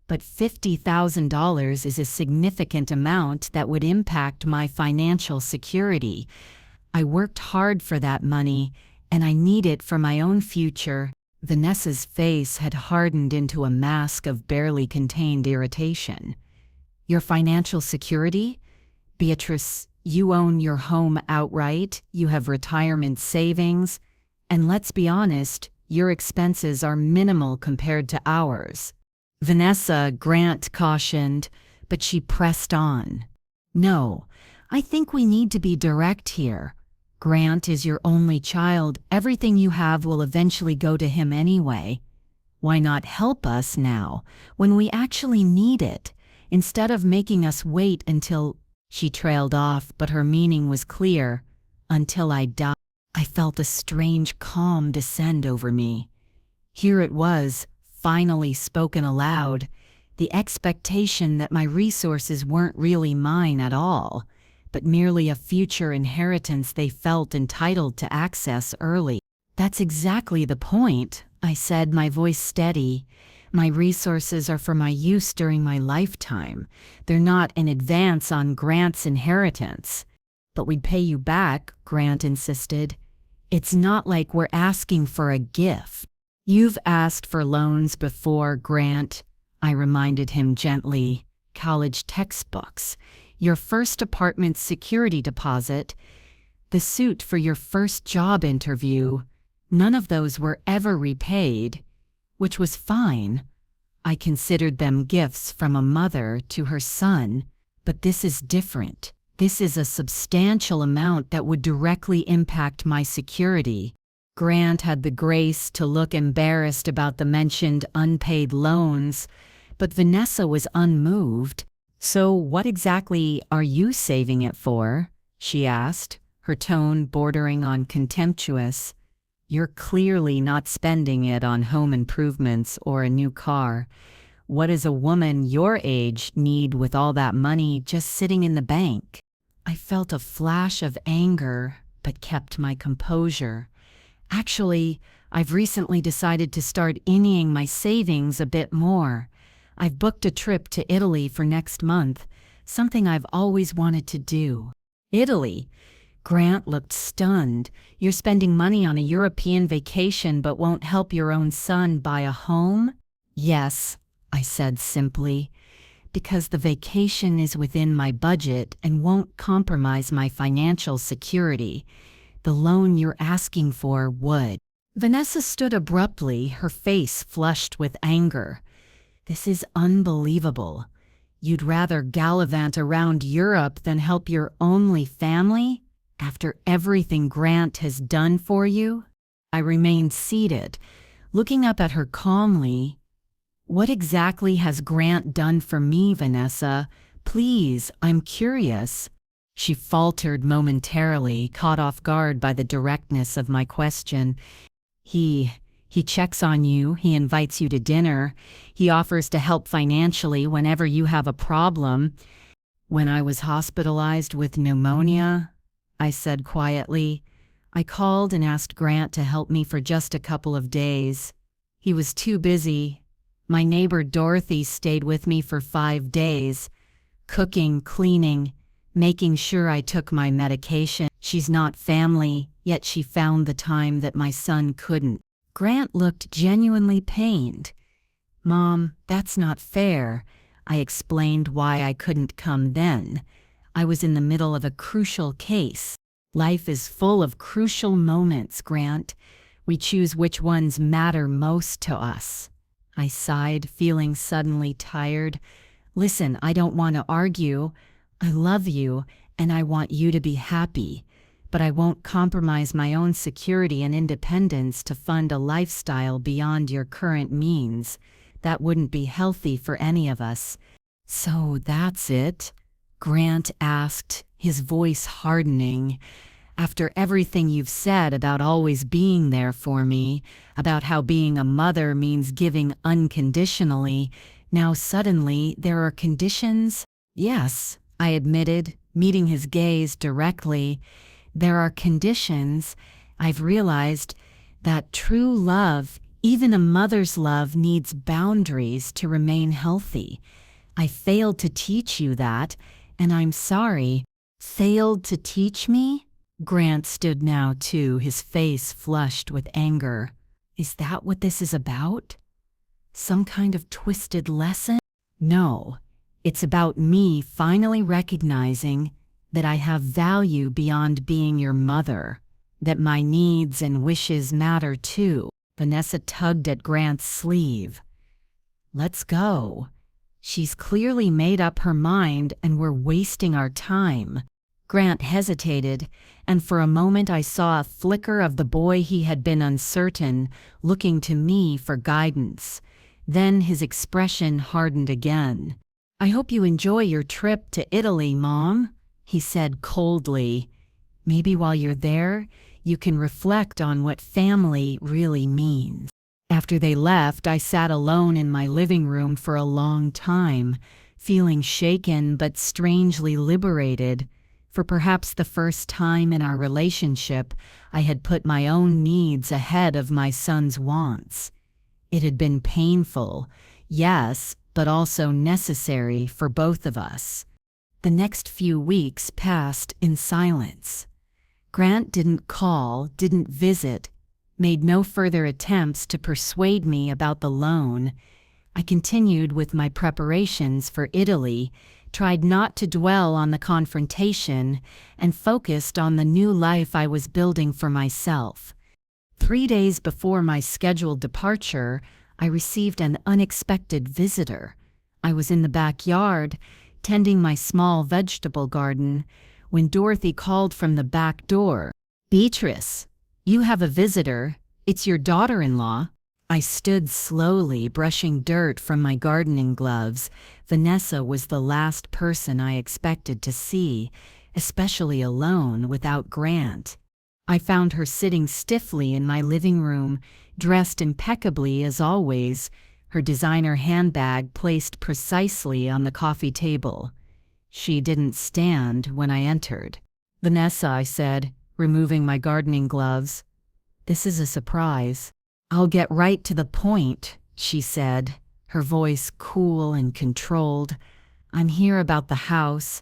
But $50,000 is a significant amount that would impact my financial security. I worked hard for that money, and I need it for my own future." Vanessa's face had hardened into a mask of barely contained irritation. "Your financial security? Beatrice, you own your home outright, you have retirement savings, and let's be honest, your expenses are minimal compared to ours." "Vanessa," Grant cautioned, but she pressed on. "No, I think we need to be direct here. Grant is your only child. Everything you have will eventually go to him anyway. Why not help us now, when we actually need it, instead of making us wait until—" She trailed off, but her meaning was clear. "Until I die." I felt a strange calm descend over me. Here it was, finally spoken aloud, the expectation that my resources weren't really mine at all, but merely a future inheritance they felt entitled to access early. "That's exactly the point," I said, my voice steady. "My resources are for my use during my lifetime. They're not in advance on Grant's inheritance." "But we'd pay you back," Grant insisted. "It's not like we're asking for a gift." "You've asked for loans before, Grant," I reminded him gently. "College textbooks, your first apartment security deposit, the suit for your first job interview. None of those were ever repaid, which was fine. I considered them gifts from a mother to her son, but this is different. This is a substantial amount that would directly impact my security." Grant had the grace to look embarrassed about the mentioned unpaid loans, but Vanessa was unmoved. "So what exactly are you saving it for?" she asked, her tone bordering on contemptuous. "You're clearly not spending it on home improvements or a new car. What does a woman your age need with all that money just sitting in the bank?" I felt a flash of anger, but kept my composure. "Actually, I've recently decided to start inning my savings a bit more. I've booked a trip to Italy for next month, something I've always wanted to do." "Italy?" Grant looked stunned. "You're spending money on a European vacation but won't help your own son buy a home?" "Yes," I said simply, "because the vacation is within my budget and won't compromise my financial security. The loan you're asking for would." Vanessa stood abruptly, her face flushed with anger. "This is unbelievable. You'd rather gallivant around Europe than help your only family? After everything Grant has done for you?" I remained seated, looking up at her calmly. "What exactly has Grant done for me, Vanessa? Please, I'm curious." She faltered momentarily, caught off guard by the directness of my question. He checks on you, he invites you to dinner, he offers to help financially whenever you have a problem." "When I was hospitalized with pneumonia," I said quietly, "I called and asked Grant to help me for just a couple of days. He was too busy. My neighbor Dorothy stayed with me for 5 days, cooking, cleaning, making sure I took my medication. She's not family, yet she found the time that my son couldn't." Grant looked genuinely pained. "Mom, that's not fair." I explained why I couldn't come then. I was in the middle of a crucial case. "Life is full of crucial moments, Grant. We choose which ones matter most to us." I sighed, feeling suddenly tired. "Listen, I don't want to argue. I love you, and I want you to be happy, but I won't compromise my own security and independence to fund a lifestyle beyond your current means. That wouldn't be healthy for any of us." "So that's it?" Grant asked, his voice hardening. "After everything you've said about always being there for me, about how being a mother means giving unconditionally, now suddenly there are conditions?" "Yes," I admitted, meeting his gaze directly. "There are conditions. I've realized that true love, even a mother's love, needs boundaries to remain healthy. I failed to teach you that, and I'm sorry." "Failed to teach me?" Grant stood now too, his face flushed with anger. "Is that what this is about? Some kind of twisted lesson?" "No, it's about me finally recognizing that I have value beyond being your mother, that my needs and wishes matter too." Vanessa tugged at Grant's sleeve. "Let's go. She's clearly made up her mind and we're wasting our time." Grant hesitated, and for a moment I saw a flicker of the boy he had been uncertain, looking to me for guidance. Then his expression hardened again. "I hope you enjoy your trip to Italy, Mom," he said coldly. "Maybe while you're there, you can reflect on what family really means." After they left, I sat alone in my living room for a long time, feeling shaken but strangely liberated. For perhaps the first time in our relationship, I had put my own needs ahead of my son's wants. It had been painful, yes, but also necessary for both of us. The next few weeks passed in silence. Grant didn't call, didn't visit, made no further attempts to persuade me about the loan. I continued with my preparations for Italy, tried not to dwell on the confrontation, and focused on the new life I was building for myself. 3 days before my scheduled departure, I received an unexpected visitor. I was in the backyard, tending my small vegetable garden, when Dorothy called from the back door. "Beatrice, you have a visitor. It's your daughter-in-law." I stood slowly, brushing dirt from my gardening gloves. Vanessa was the last person I expected to see, especially alone without Grant. I found her sitting stiffly in my living room, dressed impeccably as always, her designer handbag placed precisely on the coffee table. She didn't stand when I entered. "Vanessa," I said, removing my gardening gloves, "this is a surprise." "I'll get right to the point," she said, her voice cool and controlled. "I'm here about the house.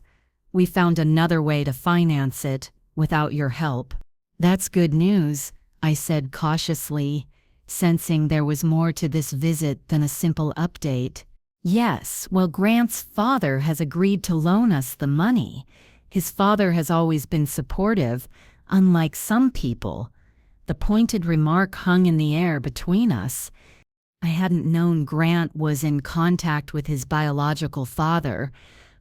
We found another way to finance it, without your help." "That's good news," I said cautiously, sensing there was more to this visit than a simple update. "Yes, well, Grant's father has agreed to loan us the money. His father has always been supportive, unlike some people." The pointed remark hung in the air between us. I hadn't known Grant was in contact with his biological father,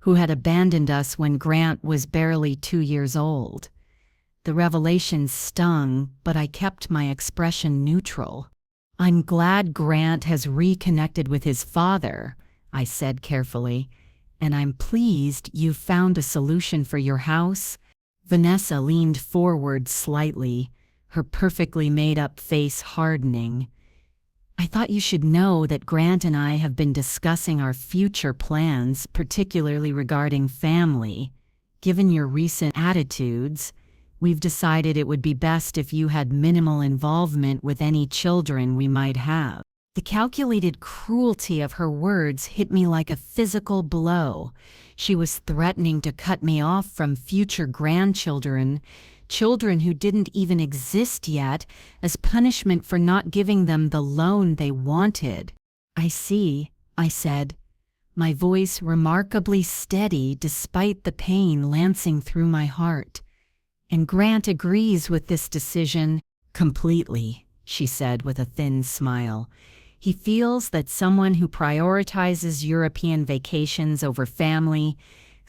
who had abandoned us when Grant was barely 2 years old. The revelation stung, but I kept my expression neutral. "I'm glad Grant has reconnected with his father," I said carefully, "and I'm pleased you found a solution for your house." Vanessa leaned forward slightly, her perfectly made-up face hardening. "I thought you should know that Grant and I have been discussing our future plans, particularly regarding family. Given your recent attitudes, we've decided it would be best if you had minimal involvement with any children we might have." The calculated cruelty of her words hit me like a physical blow. She was threatening to cut me off from future grandchildren, children who didn't even exist yet, as punishment for not giving them the loan they wanted. "I see," I said, my voice remarkably steady despite the pain lancing through my heart. "And Grant agrees with this decision?" "Completely," she said with a thin smile. "He feels that someone who prioritizes European vacations over family,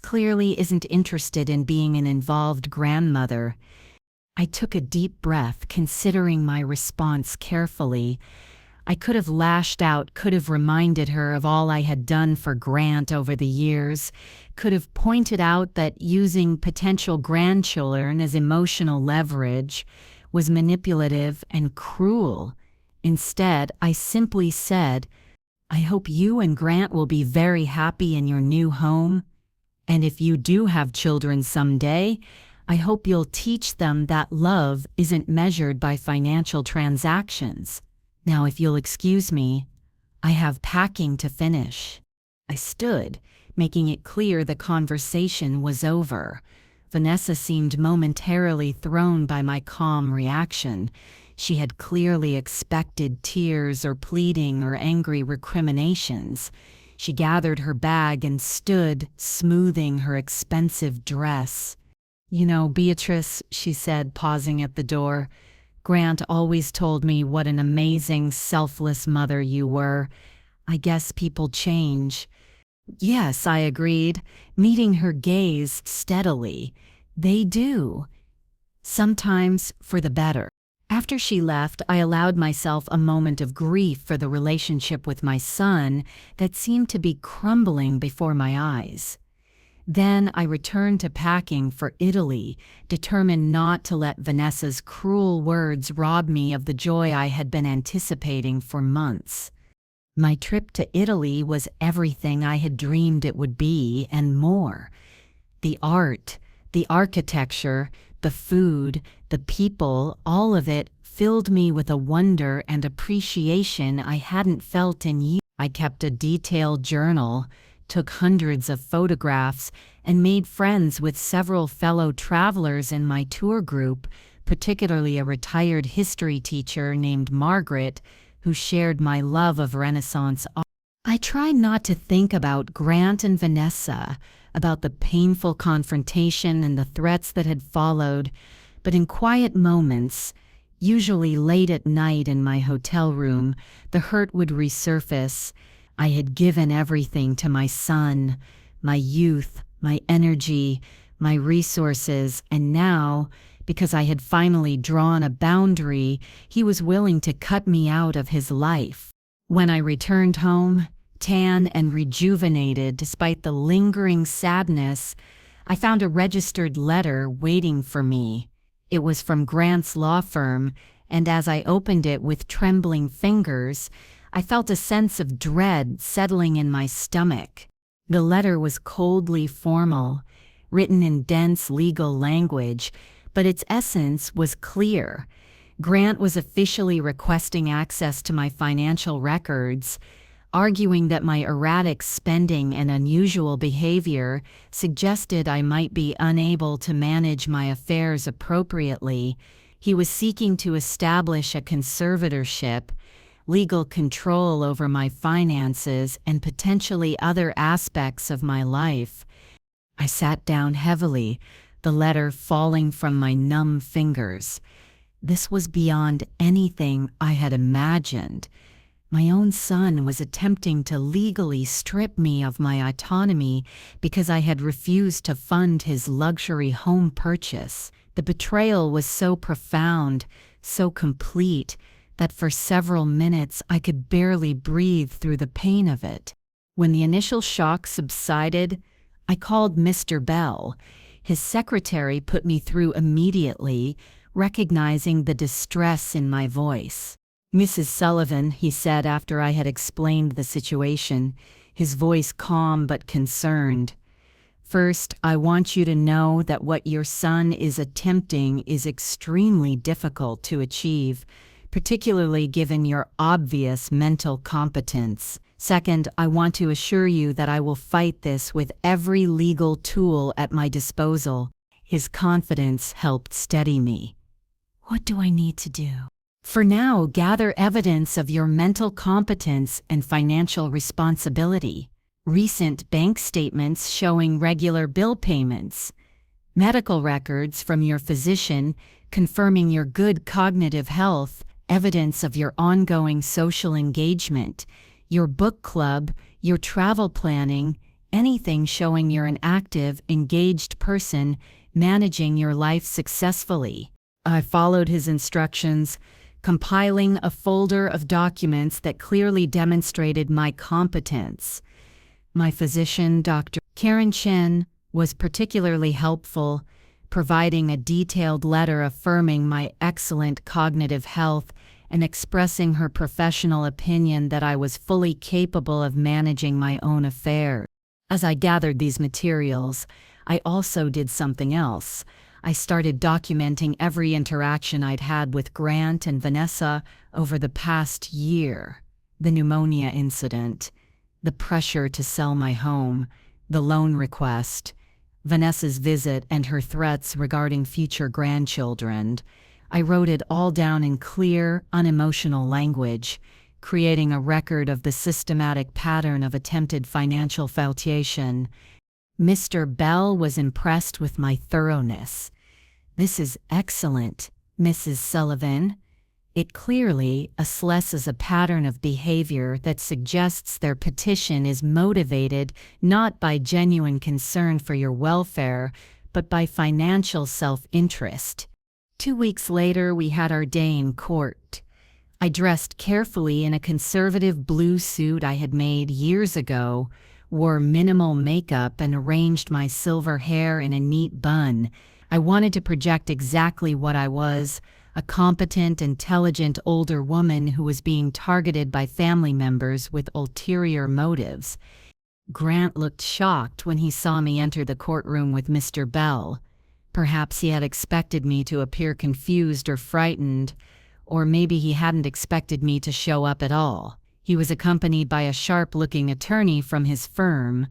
clearly isn't interested in being an involved grandmother. I took a deep breath, considering my response carefully. I could have lashed out, could have reminded her of all I had done for Grant over the years, could have pointed out that using potential grandchildren as emotional leverage was manipulative and cruel. Instead, I simply said, "I hope you and Grant will be very happy in your new home. And if you do have children someday, I hope you'll teach them that love isn't measured by financial transactions. Now, if you'll excuse me, I have packing to finish." I stood, making it clear the conversation was over. Vanessa seemed momentarily thrown by my calm reaction. She had clearly expected tears or pleading or angry recriminations. She gathered her bag and stood, smoothing her expensive dress. "You know, Beatrice," she said, pausing at the door, "Grant always told me what an amazing, selfless mother you were. I guess people change." "Yes," I agreed, meeting her gaze steadily. "They do. Sometimes for the better." After she left, I allowed myself a moment of grief for the relationship with my son that seemed to be crumbling before my eyes. Then I returned to packing for Italy, determined not to let Vanessa's cruel words rob me of the joy I had been anticipating for months. My trip to Italy was everything I had dreamed it would be and more. The art, the architecture, the food, the people, all of it filled me with a wonder and appreciation I hadn't felt in years. I kept a detailed journal, took hundreds of photographs, and made friends with several fellow travelers in my tour group, particularly a retired history teacher named Margaret, who shared my love of Renaissance art. I tried not to think about Grant and Vanessa, about the painful confrontation and the threats that had followed, but in quiet moments, usually late at night in my hotel room, the hurt would resurface. I had given everything to my son, my youth, my energy, my resources, and now, because I had finally drawn a boundary, he was willing to cut me out of his life. When I returned home, tan and rejuvenated despite the lingering sadness, I found a registered letter waiting for me. It was from Grant's law firm, and as I opened it with trembling fingers, I felt a sense of dread settling in my stomach. The letter was coldly formal, written in dense legal language, but its essence was clear. Grant was officially requesting access to my financial records, arguing that my erratic spending and unusual behavior suggested I might be unable to manage my affairs appropriately. He was seeking to establish a conservatorship, legal control over my finances, and potentially other aspects of my life. I sat down heavily, the letter falling from my numb fingers. This was beyond anything I had imagined. My own son was attempting to legally strip me of my autonomy because I had refused to fund his luxury home purchase. The betrayal was so profound, so complete, that for several minutes I could barely breathe through the pain of it. When the initial shock subsided, I called Mr. Bell. His secretary put me through immediately, recognizing the distress in my voice. "Mrs. Sullivan," he said after I had explained the situation, his voice calm but concerned. "First, I want you to know that what your son is attempting is extremely difficult to achieve, particularly given your obvious mental competence. Second, I want to assure you that I will fight this with every legal tool at my disposal." His confidence helped steady me. "What do I need to do?" "For now, gather evidence of your mental competence and financial responsibility. Recent bank statements showing regular bill payments, medical records from your physician confirming your good cognitive health, evidence of your ongoing social engagement, your book club, your travel planning, anything showing you're an active, engaged person managing your life successfully. I followed his instructions, compiling a folder of documents that clearly demonstrated my competence. My physician, Dr. Karen Chen, was particularly helpful, providing a detailed letter affirming my excellent cognitive health and expressing her professional opinion that I was fully capable of managing my own affairs. As I gathered these materials, I also did something else. I started documenting every interaction I'd had with Grant and Vanessa over the past year. The pneumonia incident, the pressure to sell my home, the loan request, Vanessa's visit and her threats regarding future grandchildren. I wrote it all down in clear, unemotional language, creating a record of the systematic pattern of attempted financial falsification. Mr. Bell was impressed with my thoroughness. "This is excellent, Mrs. Sullivan. It clearly assesses a pattern of behavior that suggests their petition is motivated not by genuine concern for your welfare, but by financial self-interest." 2 weeks later, we had our day in court. I dressed carefully in a conservative blue suit I had made years ago, wore minimal makeup, and arranged my silver hair in a neat bun. I wanted to project exactly what I was, a competent, intelligent older woman who was being targeted by family members with ulterior motives. Grant looked shocked when he saw me enter the courtroom with Mr. Bell. Perhaps he had expected me to appear confused or frightened, or maybe he hadn't expected me to show up at all. He was accompanied by a sharp-looking attorney from his firm,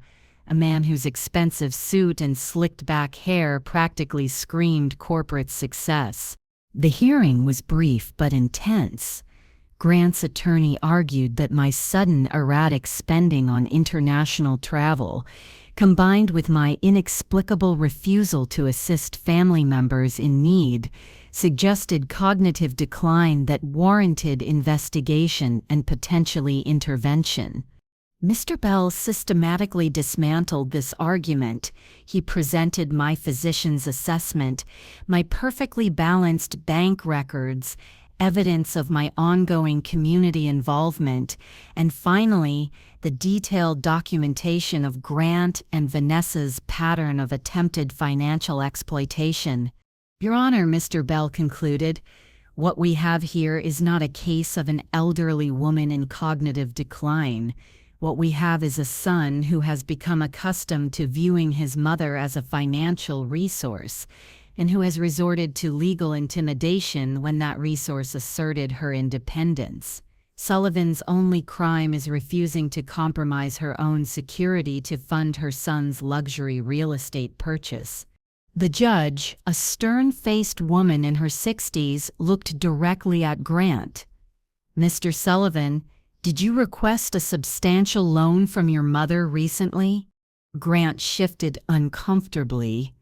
a man whose expensive suit and slicked-back hair practically screamed corporate success. The hearing was brief but intense. Grant's attorney argued that my sudden erratic spending on international travel, combined with my inexplicable refusal to assist family members in need, suggested cognitive decline that warranted investigation and potentially intervention. Mr. Bell systematically dismantled this argument. He presented my physician's assessment, my perfectly balanced bank records, evidence of my ongoing community involvement, and finally, the detailed documentation of Grant and Vanessa's pattern of attempted financial exploitation. "Your Honor," Mr. Bell concluded, "what we have here is not a case of an elderly woman in cognitive decline. What we have is a son who has become accustomed to viewing his mother as a financial resource, and who has resorted to legal intimidation when that resource asserted her independence. Sullivan's only crime is refusing to compromise her own security to fund her son's luxury real estate purchase." The judge, a stern-faced woman in her 60s, looked directly at Grant. "Mr. Sullivan, did you request a substantial loan from your mother recently?" Grant shifted uncomfortably.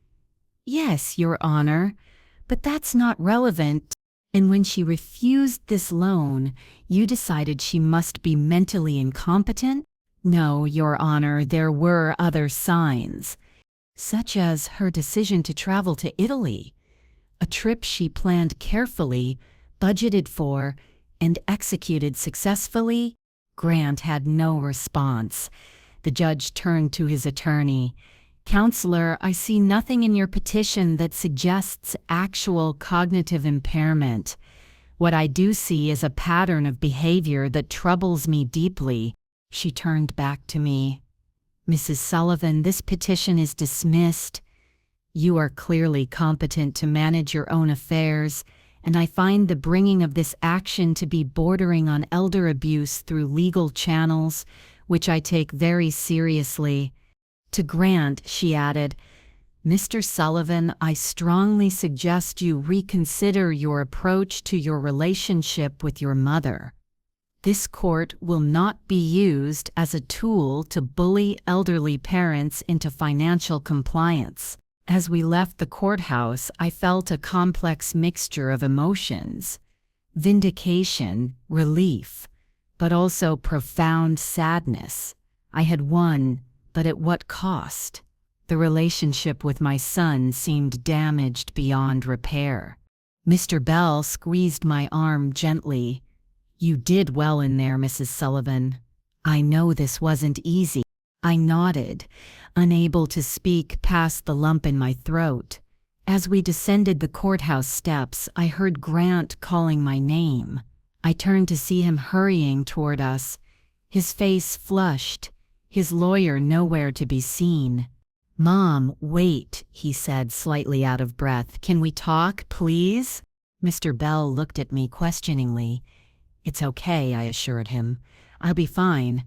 "Yes, Your Honor, but that's not relevant. And when she refused this loan, you decided she must be mentally incompetent?" "No, Your Honor, there were other signs, such as her decision to travel to Italy, a trip she planned carefully, budgeted for, and executed successfully." Grant had no response. The judge turned to his attorney. "Counselor, I see nothing in your petition that suggests actual cognitive impairment. What I do see is a pattern of behavior that troubles me deeply." She turned back to me. "Mrs. Sullivan, this petition is dismissed. You are clearly competent to manage your own affairs, and I find the bringing of this action to be bordering on elder abuse through legal channels, which I take very seriously." To Grant, she added, "Mr. Sullivan, I strongly suggest you reconsider your approach to your relationship with your mother. This court will not be used as a tool to bully elderly parents into financial compliance." As we left the courthouse, I felt a complex mixture of emotions: vindication, relief, but also profound sadness. I had won, but at what cost? The relationship with my son seemed damaged beyond repair. Mr. Bell squeezed my arm gently. "You did well in there, Mrs. Sullivan. I know this wasn't easy." I nodded, unable to speak past the lump in my throat. As we descended the courthouse steps, I heard Grant calling my name. I turned to see him hurrying toward us, his face flushed, his lawyer nowhere to be seen. "Mom, wait," he said, slightly out of breath. "Can we talk, please?" Mr. Bell looked at me questioningly. "It's okay," I assured him. "I'll be fine."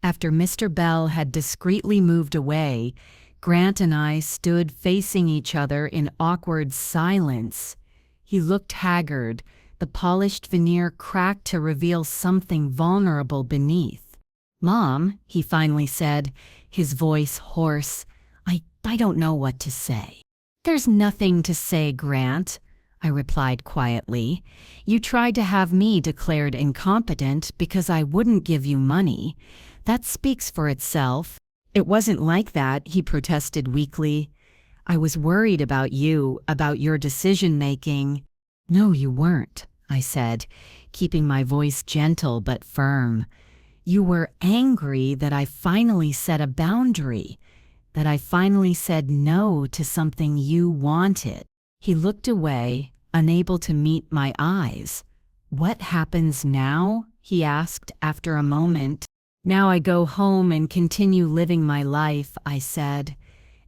After Mr. Bell had discreetly moved away, Grant and I stood facing each other in awkward silence. He looked haggard, the polished veneer cracked to reveal something vulnerable beneath. "Mom," he finally said, his voice hoarse, I don't know what to say." "There's nothing to say, Grant," I replied quietly. "You tried to have me declared incompetent because I wouldn't give you money. That speaks for itself." "It wasn't like that," he protested weakly. "I was worried about you, about your decision-making." "No, you weren't," I said, keeping my voice gentle but firm. "You were angry that I finally set a boundary, that I finally said no to something you wanted." He looked away, unable to meet my eyes. "What happens now?" he asked after a moment. "Now I go home and continue living my life," I said.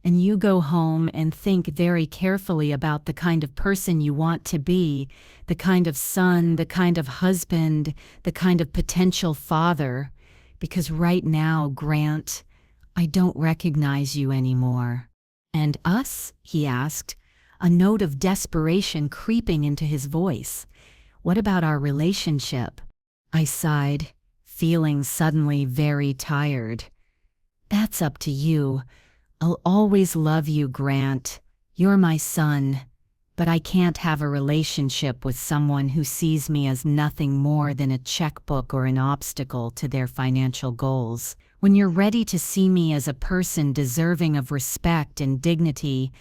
"And you go home and think very carefully about the kind of person you want to be, the kind of son, the kind of husband, the kind of potential father. Because right now, Grant, I don't recognize you anymore." "And us?" he asked, a note of desperation creeping into his voice. "What about our relationship?" I sighed, feeling suddenly very tired. "That's up to you. I'll always love you, Grant. You're my son. But I can't have a relationship with someone who sees me as nothing more than a checkbook or an obstacle to their financial goals. When you're ready to see me as a person deserving of respect and dignity,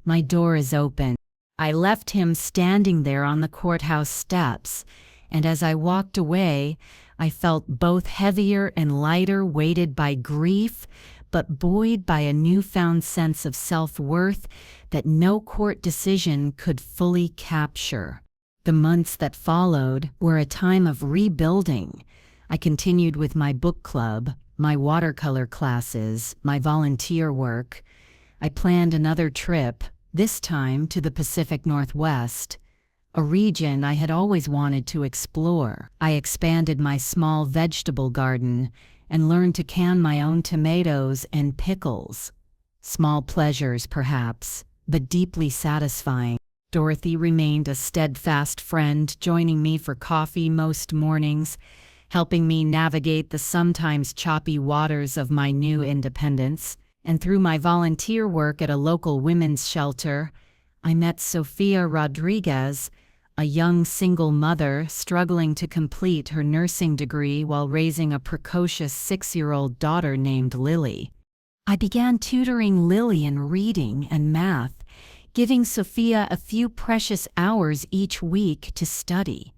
my door is open." I left him standing there on the courthouse steps, and as I walked away, I felt both heavier and lighter, weighted by grief, but buoyed by a newfound sense of self-worth that no court decision could fully capture. The months that followed were a time of rebuilding. I continued with my book club, my watercolor classes, my volunteer work. I planned another trip, this time to the Pacific Northwest, a region I had always wanted to explore. I expanded my small vegetable garden and learned to can my own tomatoes and pickles. Small pleasures, perhaps, but deeply satisfying. Dorothy remained a steadfast friend, joining me for coffee most mornings, helping me navigate the sometimes choppy waters of my new independence. And through my volunteer work at a local women's shelter, I met Sofia Rodriguez, a young single mother struggling to complete her nursing degree while raising a precocious 6-year-old daughter named Lily. I began tutoring Lily in reading and math, giving Sofia a few precious hours each week to study.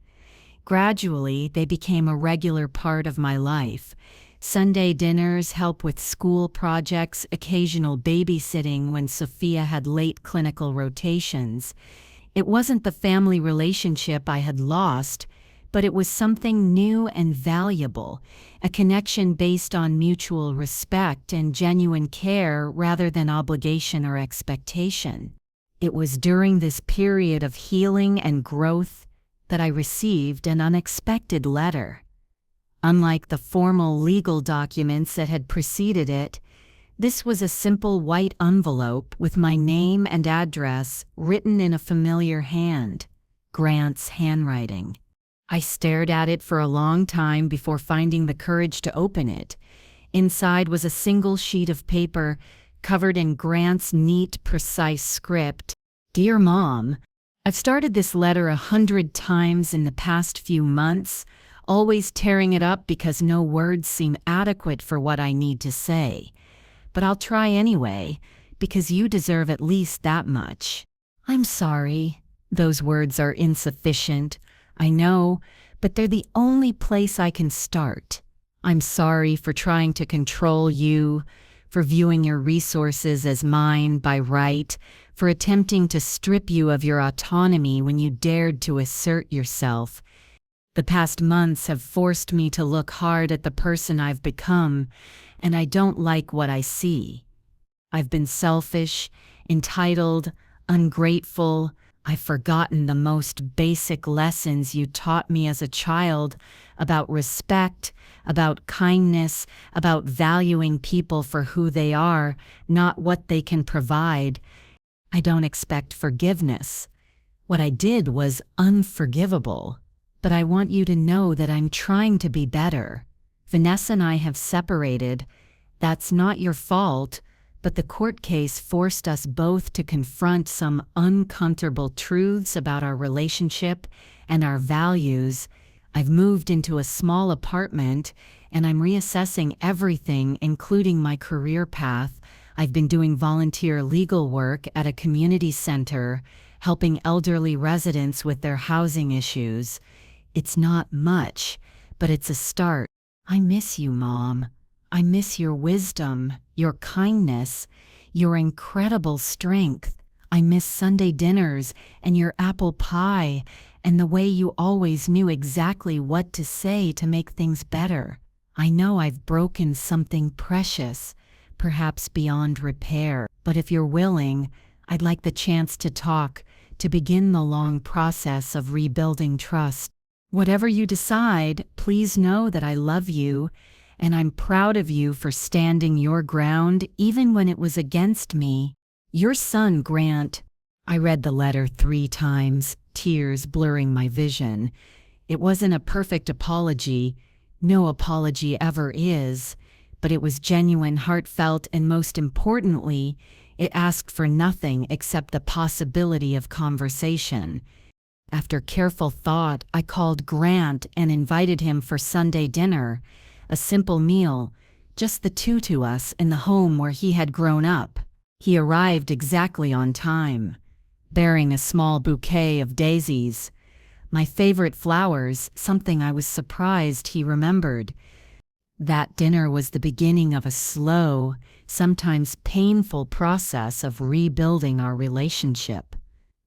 Gradually, they became a regular part of my life. Sunday dinners, help with school projects, occasional babysitting when Sofia had late clinical rotations. It wasn't the family relationship I had lost, but it was something new and valuable, a connection based on mutual respect and genuine care rather than obligation or expectation. It was during this period of healing and growth that I received an unexpected letter. Unlike the formal legal documents that had preceded it, this was a simple white envelope with my name and address written in a familiar hand, Grant's handwriting. I stared at it for a long time before finding the courage to open it. Inside was a single sheet of paper covered in Grant's neat, precise script. "Dear Mom, I've started this letter 100 times in the past few months, always tearing it up because no words seem adequate for what I need to say. but I'll try anyway, because you deserve at least that much. I'm sorry. Those words are insufficient. I know, but they're the only place I can start. I'm sorry for trying to control you, for viewing your resources as mine by right, for attempting to strip you of your autonomy when you dared to assert yourself. The past months have forced me to look hard at the person I've become, and I don't like what I see. I've been selfish, entitled, ungrateful. I've forgotten the most basic lessons you taught me as a child about respect, about kindness, about valuing people for who they are, not what they can provide. I don't expect forgiveness. What I did was unforgivable. But I want you to know that I'm trying to be better. Vanessa and I have separated. That's not your fault, but the court case forced us both to confront some uncomfortable truths about our relationship and our values. I've moved into a small apartment, and I'm reassessing everything, including my career path. I've been doing volunteer legal work at a community center, helping elderly residents with their housing issues. It's not much, but it's a start. I miss you, Mom. I miss your wisdom, your kindness, your incredible strength. I miss Sunday dinners and your apple pie and the way you always knew exactly what to say to make things better. I know I've broken something precious, perhaps beyond repair, but if you're willing, I'd like the chance to talk, to begin the long process of rebuilding trust. Whatever you decide, please know that I love you, and I'm proud of you for standing your ground even when it was against me. Your son, Grant. I read the letter 3 times, tears blurring my vision. It wasn't a perfect apology. No apology ever is. But it was genuine, heartfelt, and most importantly, it asked for nothing except the possibility of conversation. After careful thought, I called Grant and invited him for Sunday dinner, a simple meal, just the two to us in the home where he had grown up. He arrived exactly on time, bearing a small bouquet of daisies, my favorite flowers, something I was surprised he remembered. That dinner was the beginning of a slow, sometimes painful process of rebuilding our relationship.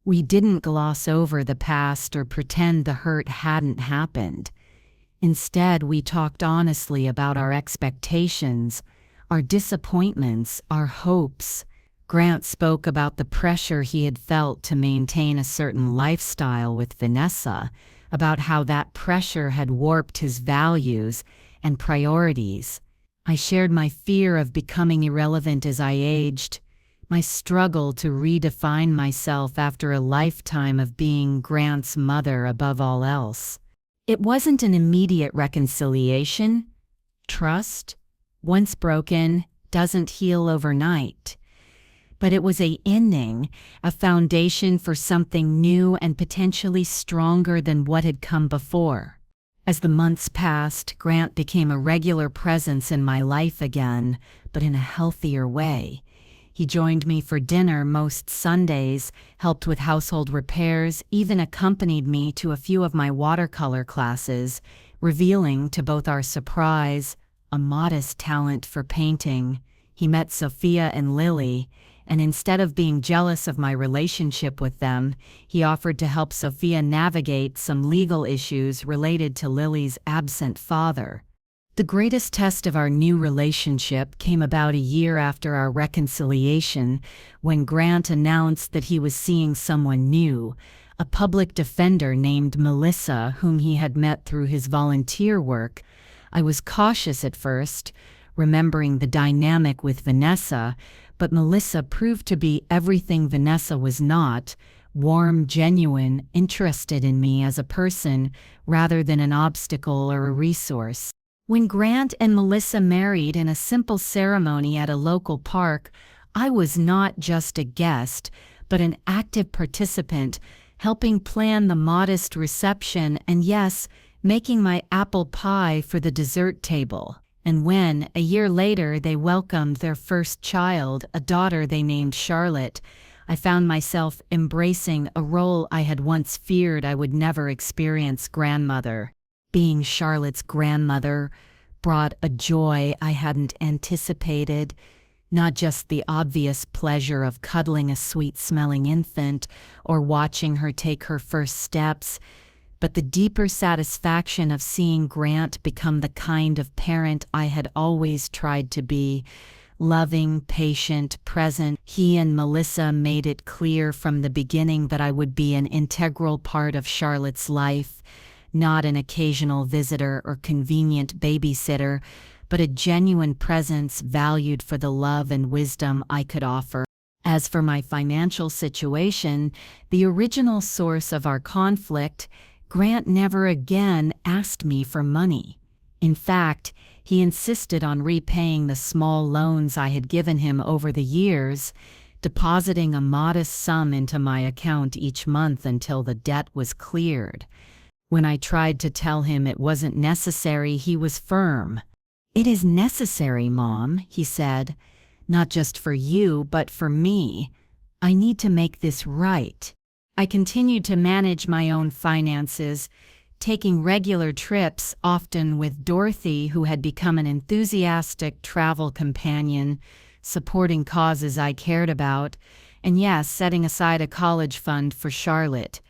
We didn't gloss over the past or pretend the hurt hadn't happened. Instead, we talked honestly about our expectations, our disappointments, our hopes. Grant spoke about the pressure he had felt to maintain a certain lifestyle with Vanessa, about how that pressure had warped his values and priorities. I shared my fear of becoming irrelevant as I aged, my struggle to redefine myself after a lifetime of being Grant's mother above all else. It wasn't an immediate reconciliation. Trust, once broken, doesn't heal overnight. But it was an ending, a foundation for something new and potentially stronger than what had come before. As the months passed, Grant became a regular presence in my life again, but in a healthier way. He joined me for dinner most Sundays, helped with household repairs, even accompanied me to a few of my watercolor classes, revealing, to both our surprise, a modest talent for painting. He met Sophia and Lily, and instead of being jealous of my relationship with them, he offered to help Sophia navigate some legal issues related to Lily's absent father. The greatest test of our new relationship came about a year after our reconciliation, when Grant announced that he was seeing someone new, a public defender named Melissa, whom he had met through his volunteer work. I was cautious at first, remembering the dynamic with Vanessa, but Melissa proved to be everything Vanessa was not: warm, genuine, interested in me as a person rather than an obstacle or a resource. When Grant and Melissa married in a simple ceremony at a local park, I was not just a guest, but an active participant, helping plan the modest reception and, yes, making my apple pie for the dessert table. And when, a year later, they welcomed their first child, a daughter they named Charlotte, I found myself embracing a role I had once feared I would never experience: grandmother. Being Charlotte's grandmother brought a joy I hadn't anticipated, not just the obvious pleasure of cuddling a sweet-smelling infant or watching her take her first steps, but the deeper satisfaction of seeing Grant become the kind of parent I had always tried to be: loving, patient, present. He and Melissa made it clear from the beginning that I would be an integral part of Charlotte's life, not an occasional visitor or convenient babysitter, but a genuine presence valued for the love and wisdom I could offer. As for my financial situation, the original source of our conflict, Grant never again asked me for money. In fact, he insisted on repaying the small loans I had given him over the years, depositing a modest sum into my account each month until the debt was cleared. When I tried to tell him it wasn't necessary, he was firm. "It is necessary, Mom," he said, "not just for you, but for me. I need to make this right." I continued to manage my own finances, taking regular trips, often with Dorothy, who had become an enthusiastic travel companion, supporting causes I cared about, and yes, setting aside a college fund for Charlotte.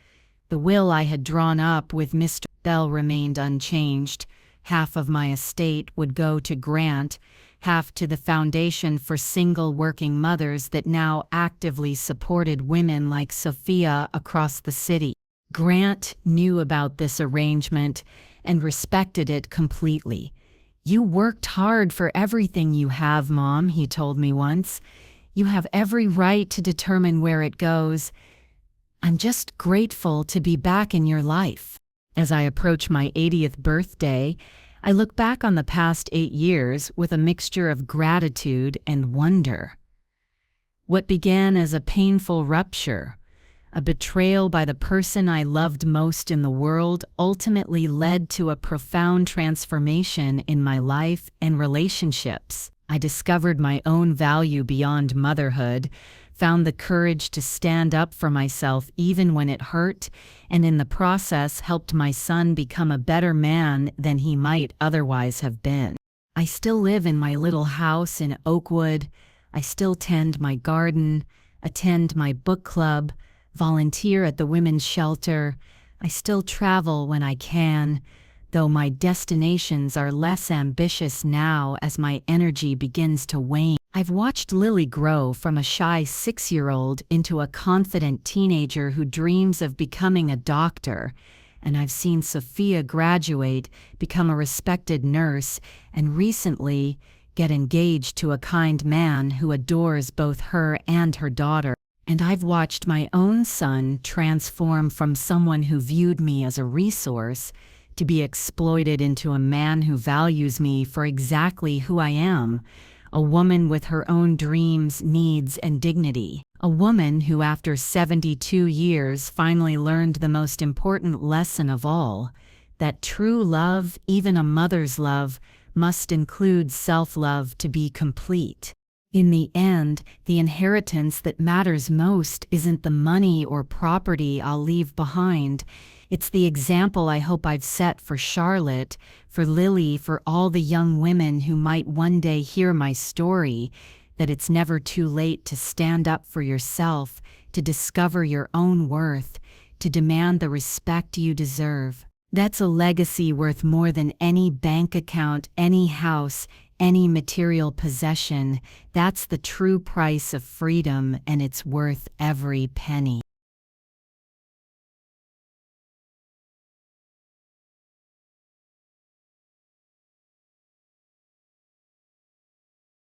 The will I had drawn up with Mr. Bell remained unchanged. Half of my estate would go to Grant, half to the Foundation for Single Working Mothers that now actively supported women like Sophia across the city. Grant knew about this arrangement and respected it completely. "You worked hard for everything you have, Mom," he told me once. "You have every right to determine where it goes. I'm just grateful to be back in your life." As I approach my 80th birthday, I look back on the past 8 years with a mixture of gratitude and wonder. What began as a painful rupture, a betrayal by the person I loved most in the world, ultimately led to a profound transformation in my life and relationships. I discovered my own value beyond motherhood, found the courage to stand up for myself even when it hurt, and in the process helped my son become a better man than he might otherwise have been. I still live in my little house in Oakwood. I still tend my garden, attend my book club, volunteer at the women's shelter. I still travel when I can, though my destinations are less ambitious now as my energy begins to wane. I've watched Lily grow from a shy 6-year-old into a confident teenager who dreams of becoming a doctor, and I've seen Sophia graduate, become a respected nurse, and recently get engaged to a kind man who adores both her and her daughter. And I've watched my own son transform from someone who viewed me as a resource to be exploited into a man who values me for exactly who I am, a woman with her own dreams, needs, and dignity. A woman who, after 72 years, finally learned the most important lesson of all, that true love, even a mother's love, must include self-love to be complete. In the end, the inheritance that matters most isn't the money or property I'll leave behind. It's the example I hope I've set for Charlotte, for Lily, for all the young women who might one day hear my story, that it's never too late to stand up for yourself, to discover your own worth, to demand the respect you deserve. That's a legacy worth more than any bank account, any house, any material possession. That's the true price of freedom, and it's worth every penny.